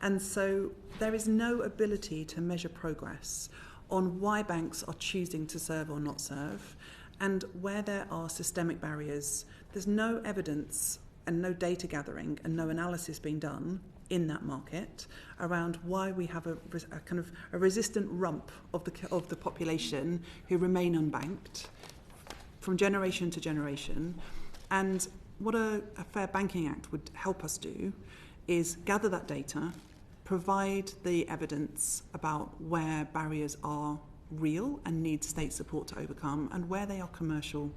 And so there is no ability to measure progress on why banks are choosing to serve or not serve. And where there are systemic barriers, there's no evidence and no data gathering and no analysis being done in that market around why we have a kind of a resistant rump of the population who remain unbanked from generation to generation. And what a Fair Banking Act would help us do is gather that data, provide the evidence about where barriers are real and need state support to overcome, and where they are commercial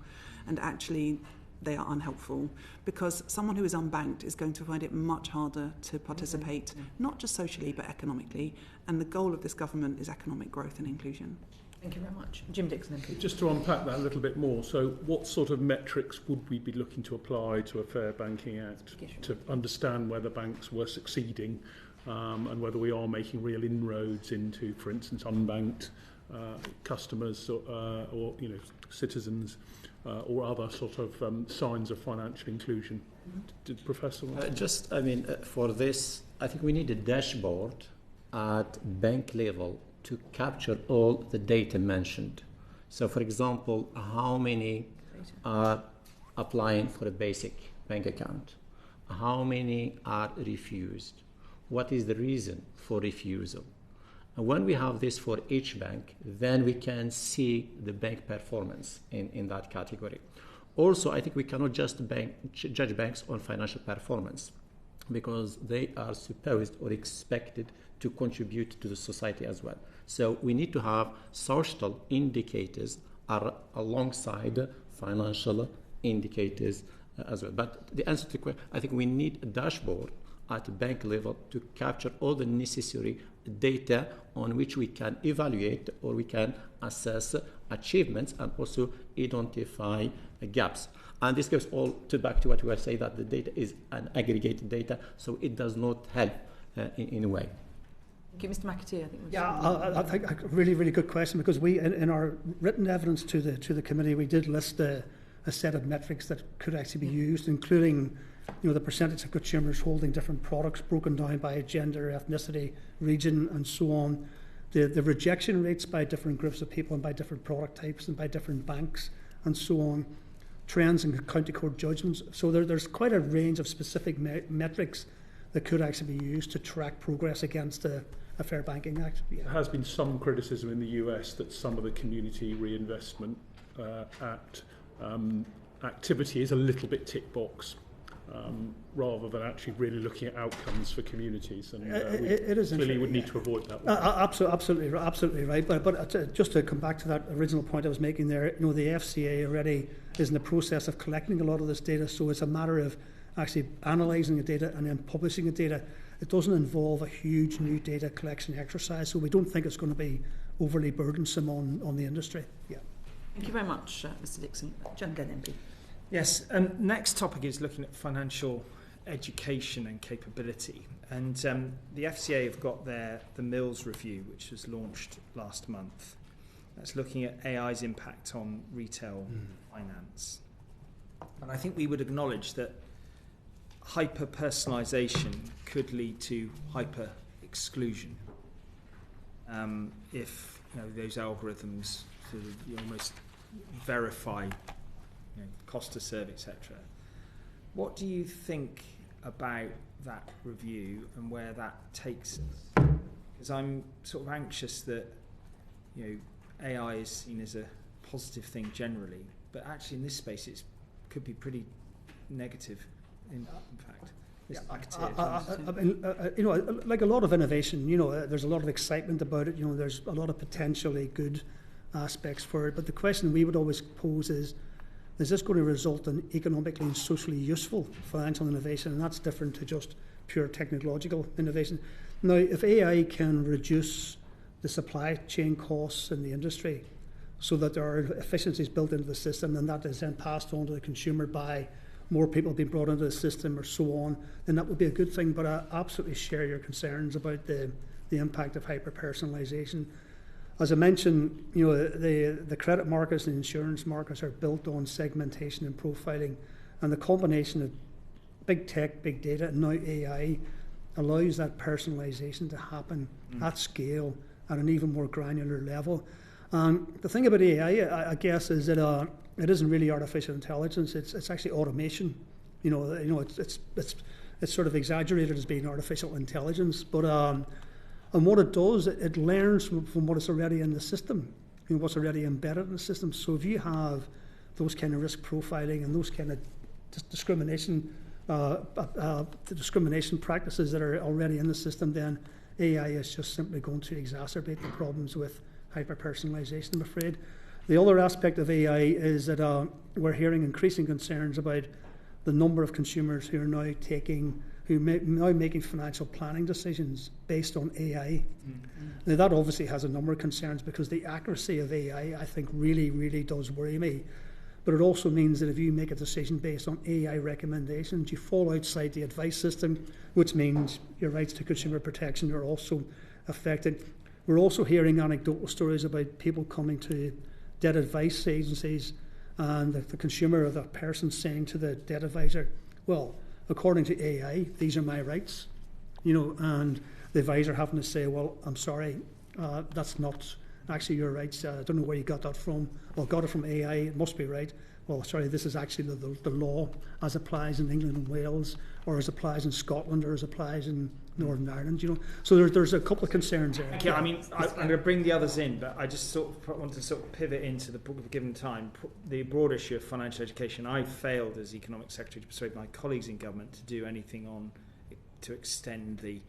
and actually they are unhelpful, because someone who is unbanked is going to find it much harder to participate, not just socially but economically, and the goal of this government is economic growth and inclusion. Thank you very much. Jim Dixon, MP. Just to unpack that a little bit more, so what sort of metrics would we be looking to apply to a Fair Banking Act to understand whether banks were succeeding and whether we are making real inroads into, for instance, unbanked customers or citizens or other sort of signs of financial inclusion? Did Professor want for this, I think we need a dashboard at bank level to capture all the data mentioned. So, for example, how many are applying for a basic bank account? How many are refused? What is the reason for refusal? And when we have this for each bank, then we can see the bank performance in that category. Also, I think we cannot just judge banks on financial performance, because they are supposed or expected to contribute to the society as well. So we need to have social indicators alongside financial indicators as well. But the answer to the question, I think we need a dashboard at the bank level to capture all the necessary data on which we can evaluate or we can assess achievements and also identify gaps. And this goes all back to what we were saying, that the data is an aggregated data, so it does not help in a way. Thank you, Mr. McAteer. I think a really, really good question, because we, in our written evidence to the committee, we did list a set of metrics that could actually be used, including the percentage of consumers holding different products broken down by gender, ethnicity, region, and so on. The rejection rates by different groups of people and by different product types and by different banks and so on. Trends in county court judgments. So there's quite a range of specific metrics that could actually be used to track progress against a Fair Banking Act. Yeah. There has been some criticism in the US that some of the Community Reinvestment Act activity is a little bit tick box, rather than actually really looking at outcomes for communities, and it is clearly would need to avoid that. Absolutely right. But just to come back to that original point I was making there, the FCA already is in the process of collecting a lot of this data, so it's a matter of actually analysing the data and then publishing the data. It doesn't involve a huge new data collection exercise, so we don't think it's going to be overly burdensome on the industry. Yeah. Thank you very much, Mr. Dixon. John Gunn, MP. Yes, next topic is looking at financial education and capability. And the FCA have got the Mills Review, which was launched last month. That's looking at AI's impact on retail finance. And I think we would acknowledge that hyper-personalisation could lead to hyper-exclusion if those algorithms sort of almost verify cost to serve, etc. What do you think about that review and where that takes us? Because I'm sort of anxious that AI is seen as a positive thing generally, but actually in this space it could be pretty negative in fact. Like a lot of innovation, there's a lot of excitement about it. There's a lot of potentially good aspects for it. But the question we would always pose is this going to result in economically and socially useful financial innovation? And that's different to just pure technological innovation. Now, if AI can reduce the supply chain costs in the industry so that there are efficiencies built into the system, and that is then passed on to the consumer by more people being brought into the system or so on, then that would be a good thing. But I absolutely share your concerns about the impact of hyper-personalisation. As I mentioned, the credit markets and insurance markets are built on segmentation and profiling, and the combination of big tech, big data, and now AI allows that personalisation to happen at scale at an even more granular level. The thing about AI, I guess, is that it isn't really artificial intelligence. It's actually automation. It's sort of exaggerated as being artificial intelligence, but and what it does, it learns from what is already in the system, what's already embedded in the system. So if you have those kind of risk profiling and those kind of discrimination practices that are already in the system, then AI is just simply going to exacerbate the problems with hyper-personalisation, I'm afraid. The other aspect of AI is that we're hearing increasing concerns about the number of consumers who are now making financial planning decisions based on AI. Now, that obviously has a number of concerns because the accuracy of AI, I think, really, really does worry me. But it also means that if you make a decision based on AI recommendations, you fall outside the advice system, which means your rights to consumer protection are also affected. We're also hearing anecdotal stories about people coming to debt advice agencies and the consumer or the person saying to the debt advisor, well, according to AI, these are my rights, and the advisor having to say, well, I'm sorry, that's not actually your rights. I don't know where you got that from. Well, got it from AI, it must be right. Well, sorry, this is actually the law as applies in England and Wales, or as applies in Scotland, or as applies in Northern Ireland, So there's a couple of concerns there. Okay, I mean, I'm going to bring the others in, but I just sort of want to pivot into the given time, the broad issue of financial education. I failed as Economic Secretary to persuade my colleagues in government to do anything to extend the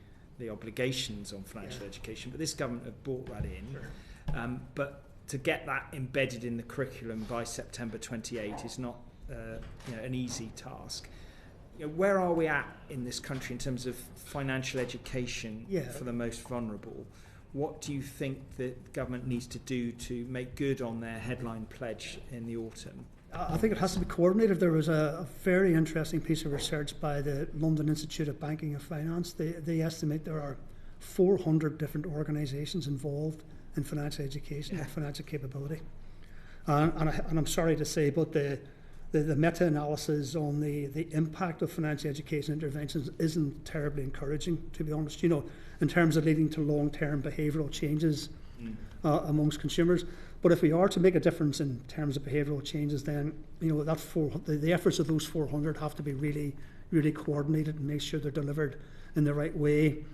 obligations on financial education, but this government have brought that in. Sure. But to get that embedded in the curriculum by September 28 is not an easy task. Where are we at in this country in terms of financial education for the most vulnerable? What do you think the government needs to do to make good on their headline pledge in the autumn? I think it has to be coordinated. There was a very interesting piece of research by the London Institute of Banking and Finance. They estimate there are 400 different organisations involved in financial education and financial capability. And I'm sorry to say, but the meta-analysis on the impact of financial education interventions isn't terribly encouraging, to be honest, in terms of leading to long-term behavioural changes amongst consumers. But if we are to make a difference in terms of behavioural changes, then the efforts of those 400 have to be really, really coordinated and make sure they're delivered in the right way.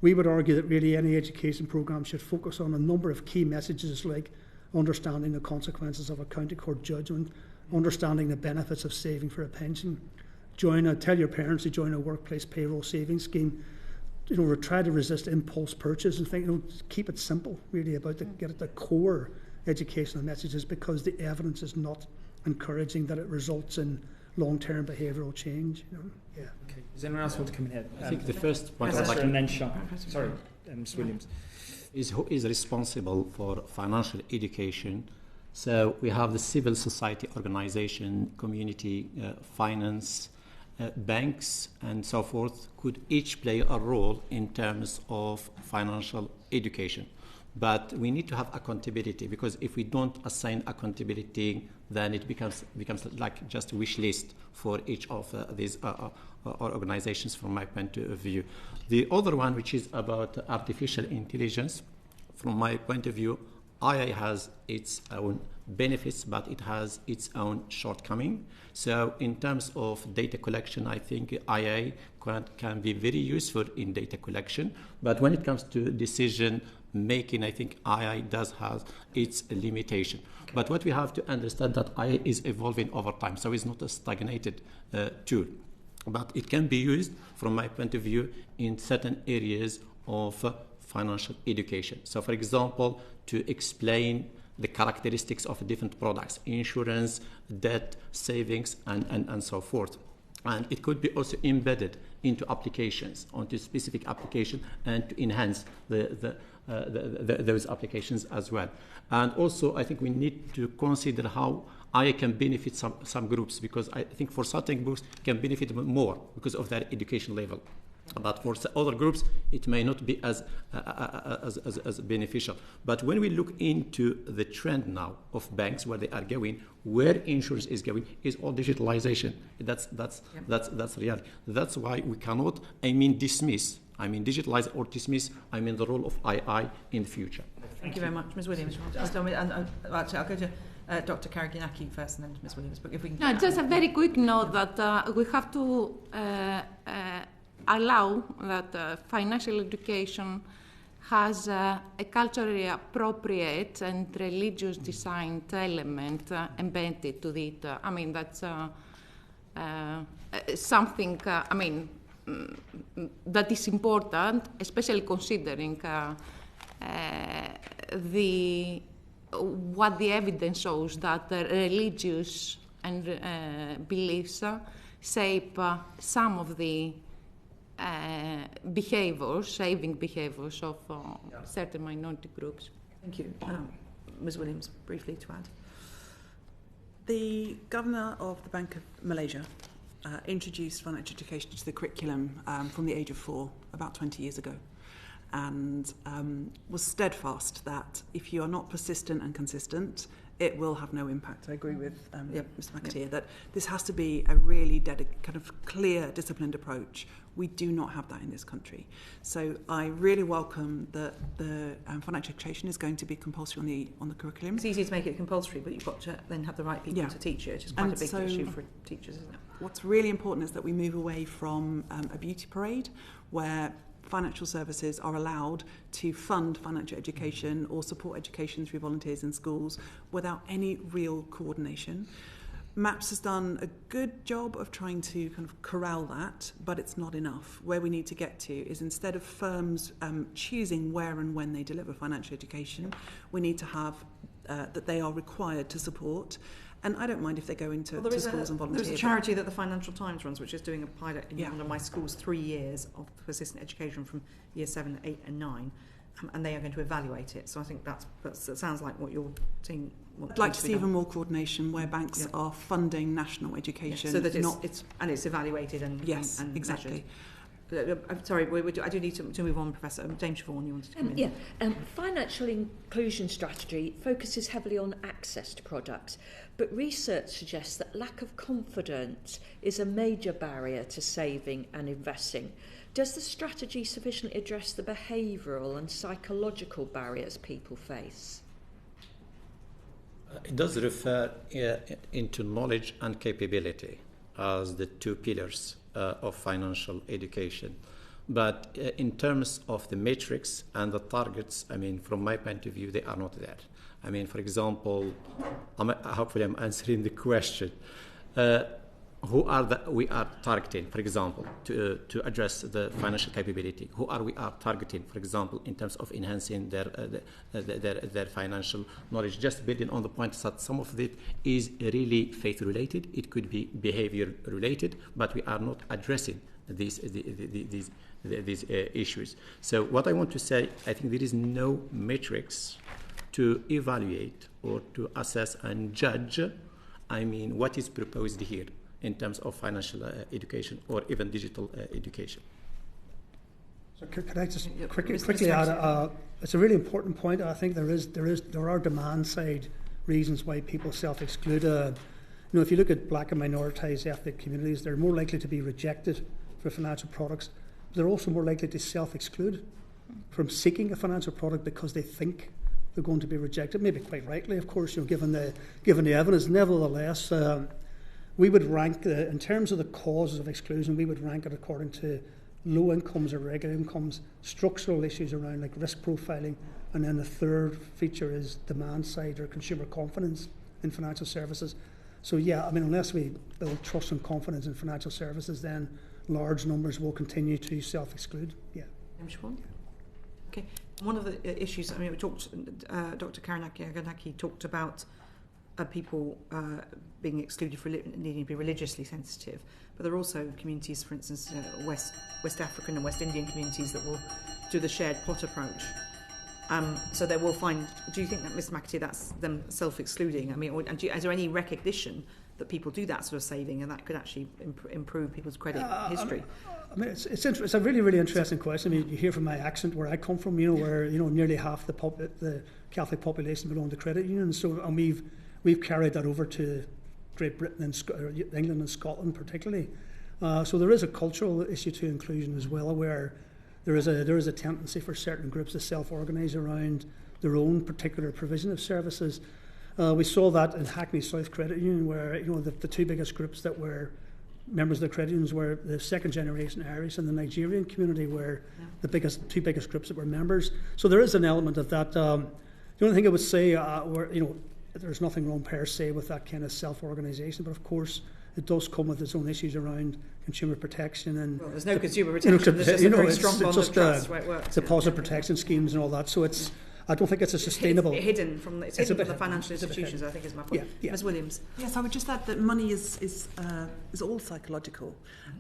We would argue that really any education programme should focus on a number of key messages like understanding the consequences of a county court judgment, understanding the benefits of saving for a pension, tell your parents to join a workplace payroll savings scheme, try to resist impulse purchase and think, keep it simple really about get at the core educational messages, because the evidence is not encouraging that it results in long-term behavioural change. Okay. Does anyone else want to come in here? I think the first point and then Sean. Sorry, Ms. Williams. Is who is responsible for financial education. So we have the civil society organization, community, finance, banks, and so forth could each play a role in terms of financial education. But we need to have accountability, because if we don't assign accountability, then it becomes like just a wish list for each of these organizations from my point of view. The other one, which is about artificial intelligence, from my point of view, AI has its own benefits, but it has its own shortcoming. So in terms of data collection, I think AI can be very useful in data collection. But when it comes to decision making, I think AI does have its limitation. But what we have to understand that AI is evolving over time, so it's not a stagnated tool. But it can be used, from my point of view, in certain areas of financial education. So, for example, to explain the characteristics of different products, insurance, debt, savings, and so forth. And it could be also embedded into applications, onto specific application, and to enhance those applications as well. And also, I think we need to consider how AI can benefit some groups, because I think for certain groups it can benefit more because of their education level. But for other groups, it may not be as beneficial. But when we look into the trend now of banks, where they are going, where insurance is going, is all digitalization. That's reality. That's why we cannot, digitalize or dismiss, the role of AI in the future. Thank you very much, Ms. Williams. Actually, I'll go to Dr. Karagiannaki first, and then to Ms. Williams. But if we can, just a very quick note that we have to allow that financial education has a culturally appropriate and religious designed element embedded to it. That's something, that is important, especially considering what the evidence shows, that religious and beliefs shape some of the saving behaviours of certain minority groups. Thank you. Ms. Williams, briefly to add. The Governor of the Bank of Malaysia introduced financial education to the curriculum from the age of 4 about 20 years ago, and was steadfast that if you are not persistent and consistent, it will have no impact. I agree with Mr. McAteer that this has to be a really kind of clear, disciplined approach. We do not have that in this country. So I really welcome that the financial education is going to be compulsory on the curriculum. It's easy to make it compulsory, but you've got to then have the right people to teach it, which is quite a big issue for teachers, isn't it? What's really important is that we move away from a beauty parade where financial services are allowed to fund financial education or support education through volunteers in schools without any real coordination. MAPS has done a good job of trying to kind of corral that, but it's not enough. Where we need to get to is, instead of firms choosing where and when they deliver financial education, we need to have that they are required to support. And I don't mind if they go into schools and volunteer. There's a charity that the Financial Times runs, which is doing a pilot in one of my schools, 3 years of persistent education from year 7, 8 and 9, and they are going to evaluate it. So I think that sounds like what you're seeing. I'd like to see even more coordination where banks are funding national education. So that it's evaluated and exactly. Measured. I'm sorry, I do need to move on, Professor. James Siobhan, you wanted to come in. Financial inclusion strategy focuses heavily on access to products, but research suggests that lack of confidence is a major barrier to saving and investing. Does the strategy sufficiently address the behavioural and psychological barriers people face? It does refer into knowledge and capability as the two pillars of financial education. But in terms of the metrics and the targets, from my point of view, they are not there. For example, hopefully I'm answering the question. Who we are targeting, for example, to address the financial capability? Who we are targeting, for example, in terms of enhancing their financial knowledge? Just building on the point that some of it is really faith-related, it could be behavior-related, but we are not addressing these issues. So what I want to say, I think there is no metrics to evaluate or to assess and judge, what is proposed here in terms of financial education or even digital education. So could I just quickly add? It's a really important point. I think there are demand side reasons why people self-exclude. If you look at black and minoritized ethnic communities, they're more likely to be rejected for financial products. But they're also more likely to self-exclude from seeking a financial product because they think they're going to be rejected. Maybe quite rightly, of course, given the evidence. Nevertheless, we would rank, in terms of the causes of exclusion, we would rank it according to low incomes or regular incomes, structural issues around like risk profiling, and then the third feature is demand side or consumer confidence in financial services. So unless we build trust and confidence in financial services, then large numbers will continue to self-exclude. Okay. One of the issues, we talked, Dr. Karagiannaki talked about people being excluded for needing to be religiously sensitive, but there are also communities, for instance, West African and West Indian communities that will do the shared pot approach. So they will find. Do you think that, Ms. McAteer, that's them self-excluding? I mean, is there any recognition that people do that sort of saving, and that could actually improve people's credit history? I mean, it's a really, really interesting question. I mean, you hear from my accent where I come from, where nearly half the Catholic population belong to credit unions. So, and we've carried that over to Great Britain and England and Scotland particularly. So there is a cultural issue to inclusion as well, where there is a tendency for certain groups to self-organise around their own particular provision of services. We saw that in Hackney South Credit Union, where the two biggest groups that were members of the credit unions were the second generation Irish and the Nigerian community were the two biggest groups that were members. So there is an element of that. The only thing I would say, there's nothing wrong per se with that kind of self-organisation, but of course it does come with its own issues around consumer protection and there's no consumer protection. There's just a very strong bond of trust where it works. Deposit protection schemes and all that. So I don't think it's a sustainable. It's hidden from the financial institutions, I think, is my point. Yeah. Ms. Williams. Yes, I would just add that money is all psychological,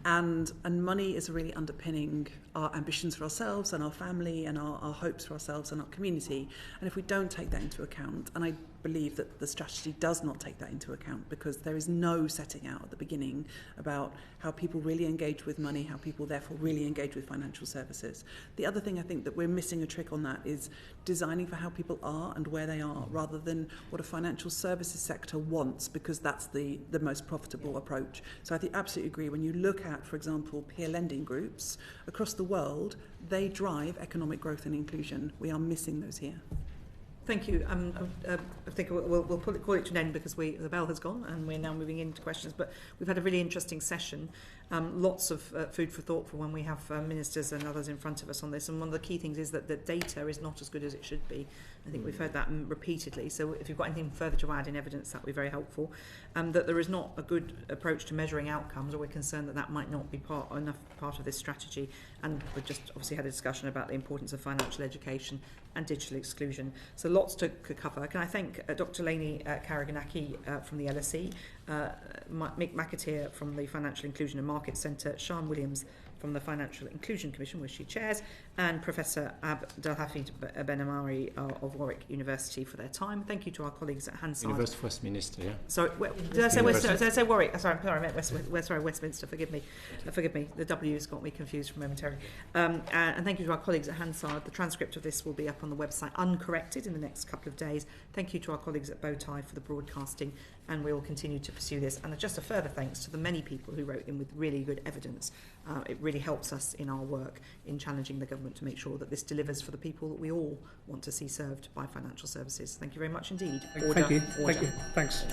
and money is really underpinning our ambitions for ourselves and our family and our hopes for ourselves and our community. And if we don't take that into account, and I believe that the strategy does not take that into account, because there is no setting out at the beginning about how people really engage with money, how people therefore really engage with financial services. The other thing I think that we're missing a trick on that is designing for how people are and where they are, rather than what a financial services sector wants, because that's the most profitable approach. So I think absolutely agree. When you look at, for example, peer lending groups across the world, they drive economic growth and inclusion. We are missing those here. Thank you. I think we'll call it to an end because the bell has gone and we're now moving into questions. But we've had a really interesting session. Lots of food for thought for when we have ministers and others in front of us on this. And one of the key things is that the data is not as good as it should be. I think we've heard that repeatedly. So if you've got anything further to add in evidence, that would be very helpful. That there is not a good approach to measuring outcomes, or we're concerned that might not be enough part of this strategy. And we've just obviously had a discussion about the importance of financial education and digital exclusion. So lots to cover. Can I thank Dr. Eleni Karagiannaki from the LSE, Mick McAteer from the Financial Inclusion and Market Centre, Sian Williams from the Financial Inclusion Commission, which she chairs, and Professor Abdelhafid Benamraoui of Warwick University for their time. Thank you to our colleagues at Hansard. University of Westminster, yeah. Sorry, did I say Warwick? Sorry, I meant Westminster. Forgive me. The W's got me confused momentarily. And thank you to our colleagues at Hansard. The transcript of this will be up on the website uncorrected in the next couple of days. Thank you to our colleagues at Bowtie for the broadcasting, and we will continue to pursue this. And just a further thanks to the many people who wrote in with really good evidence. It really helps us in our work in challenging the government to make sure that this delivers for the people that we all want to see served by financial services. Thank you very much indeed. Thank you. Thanks.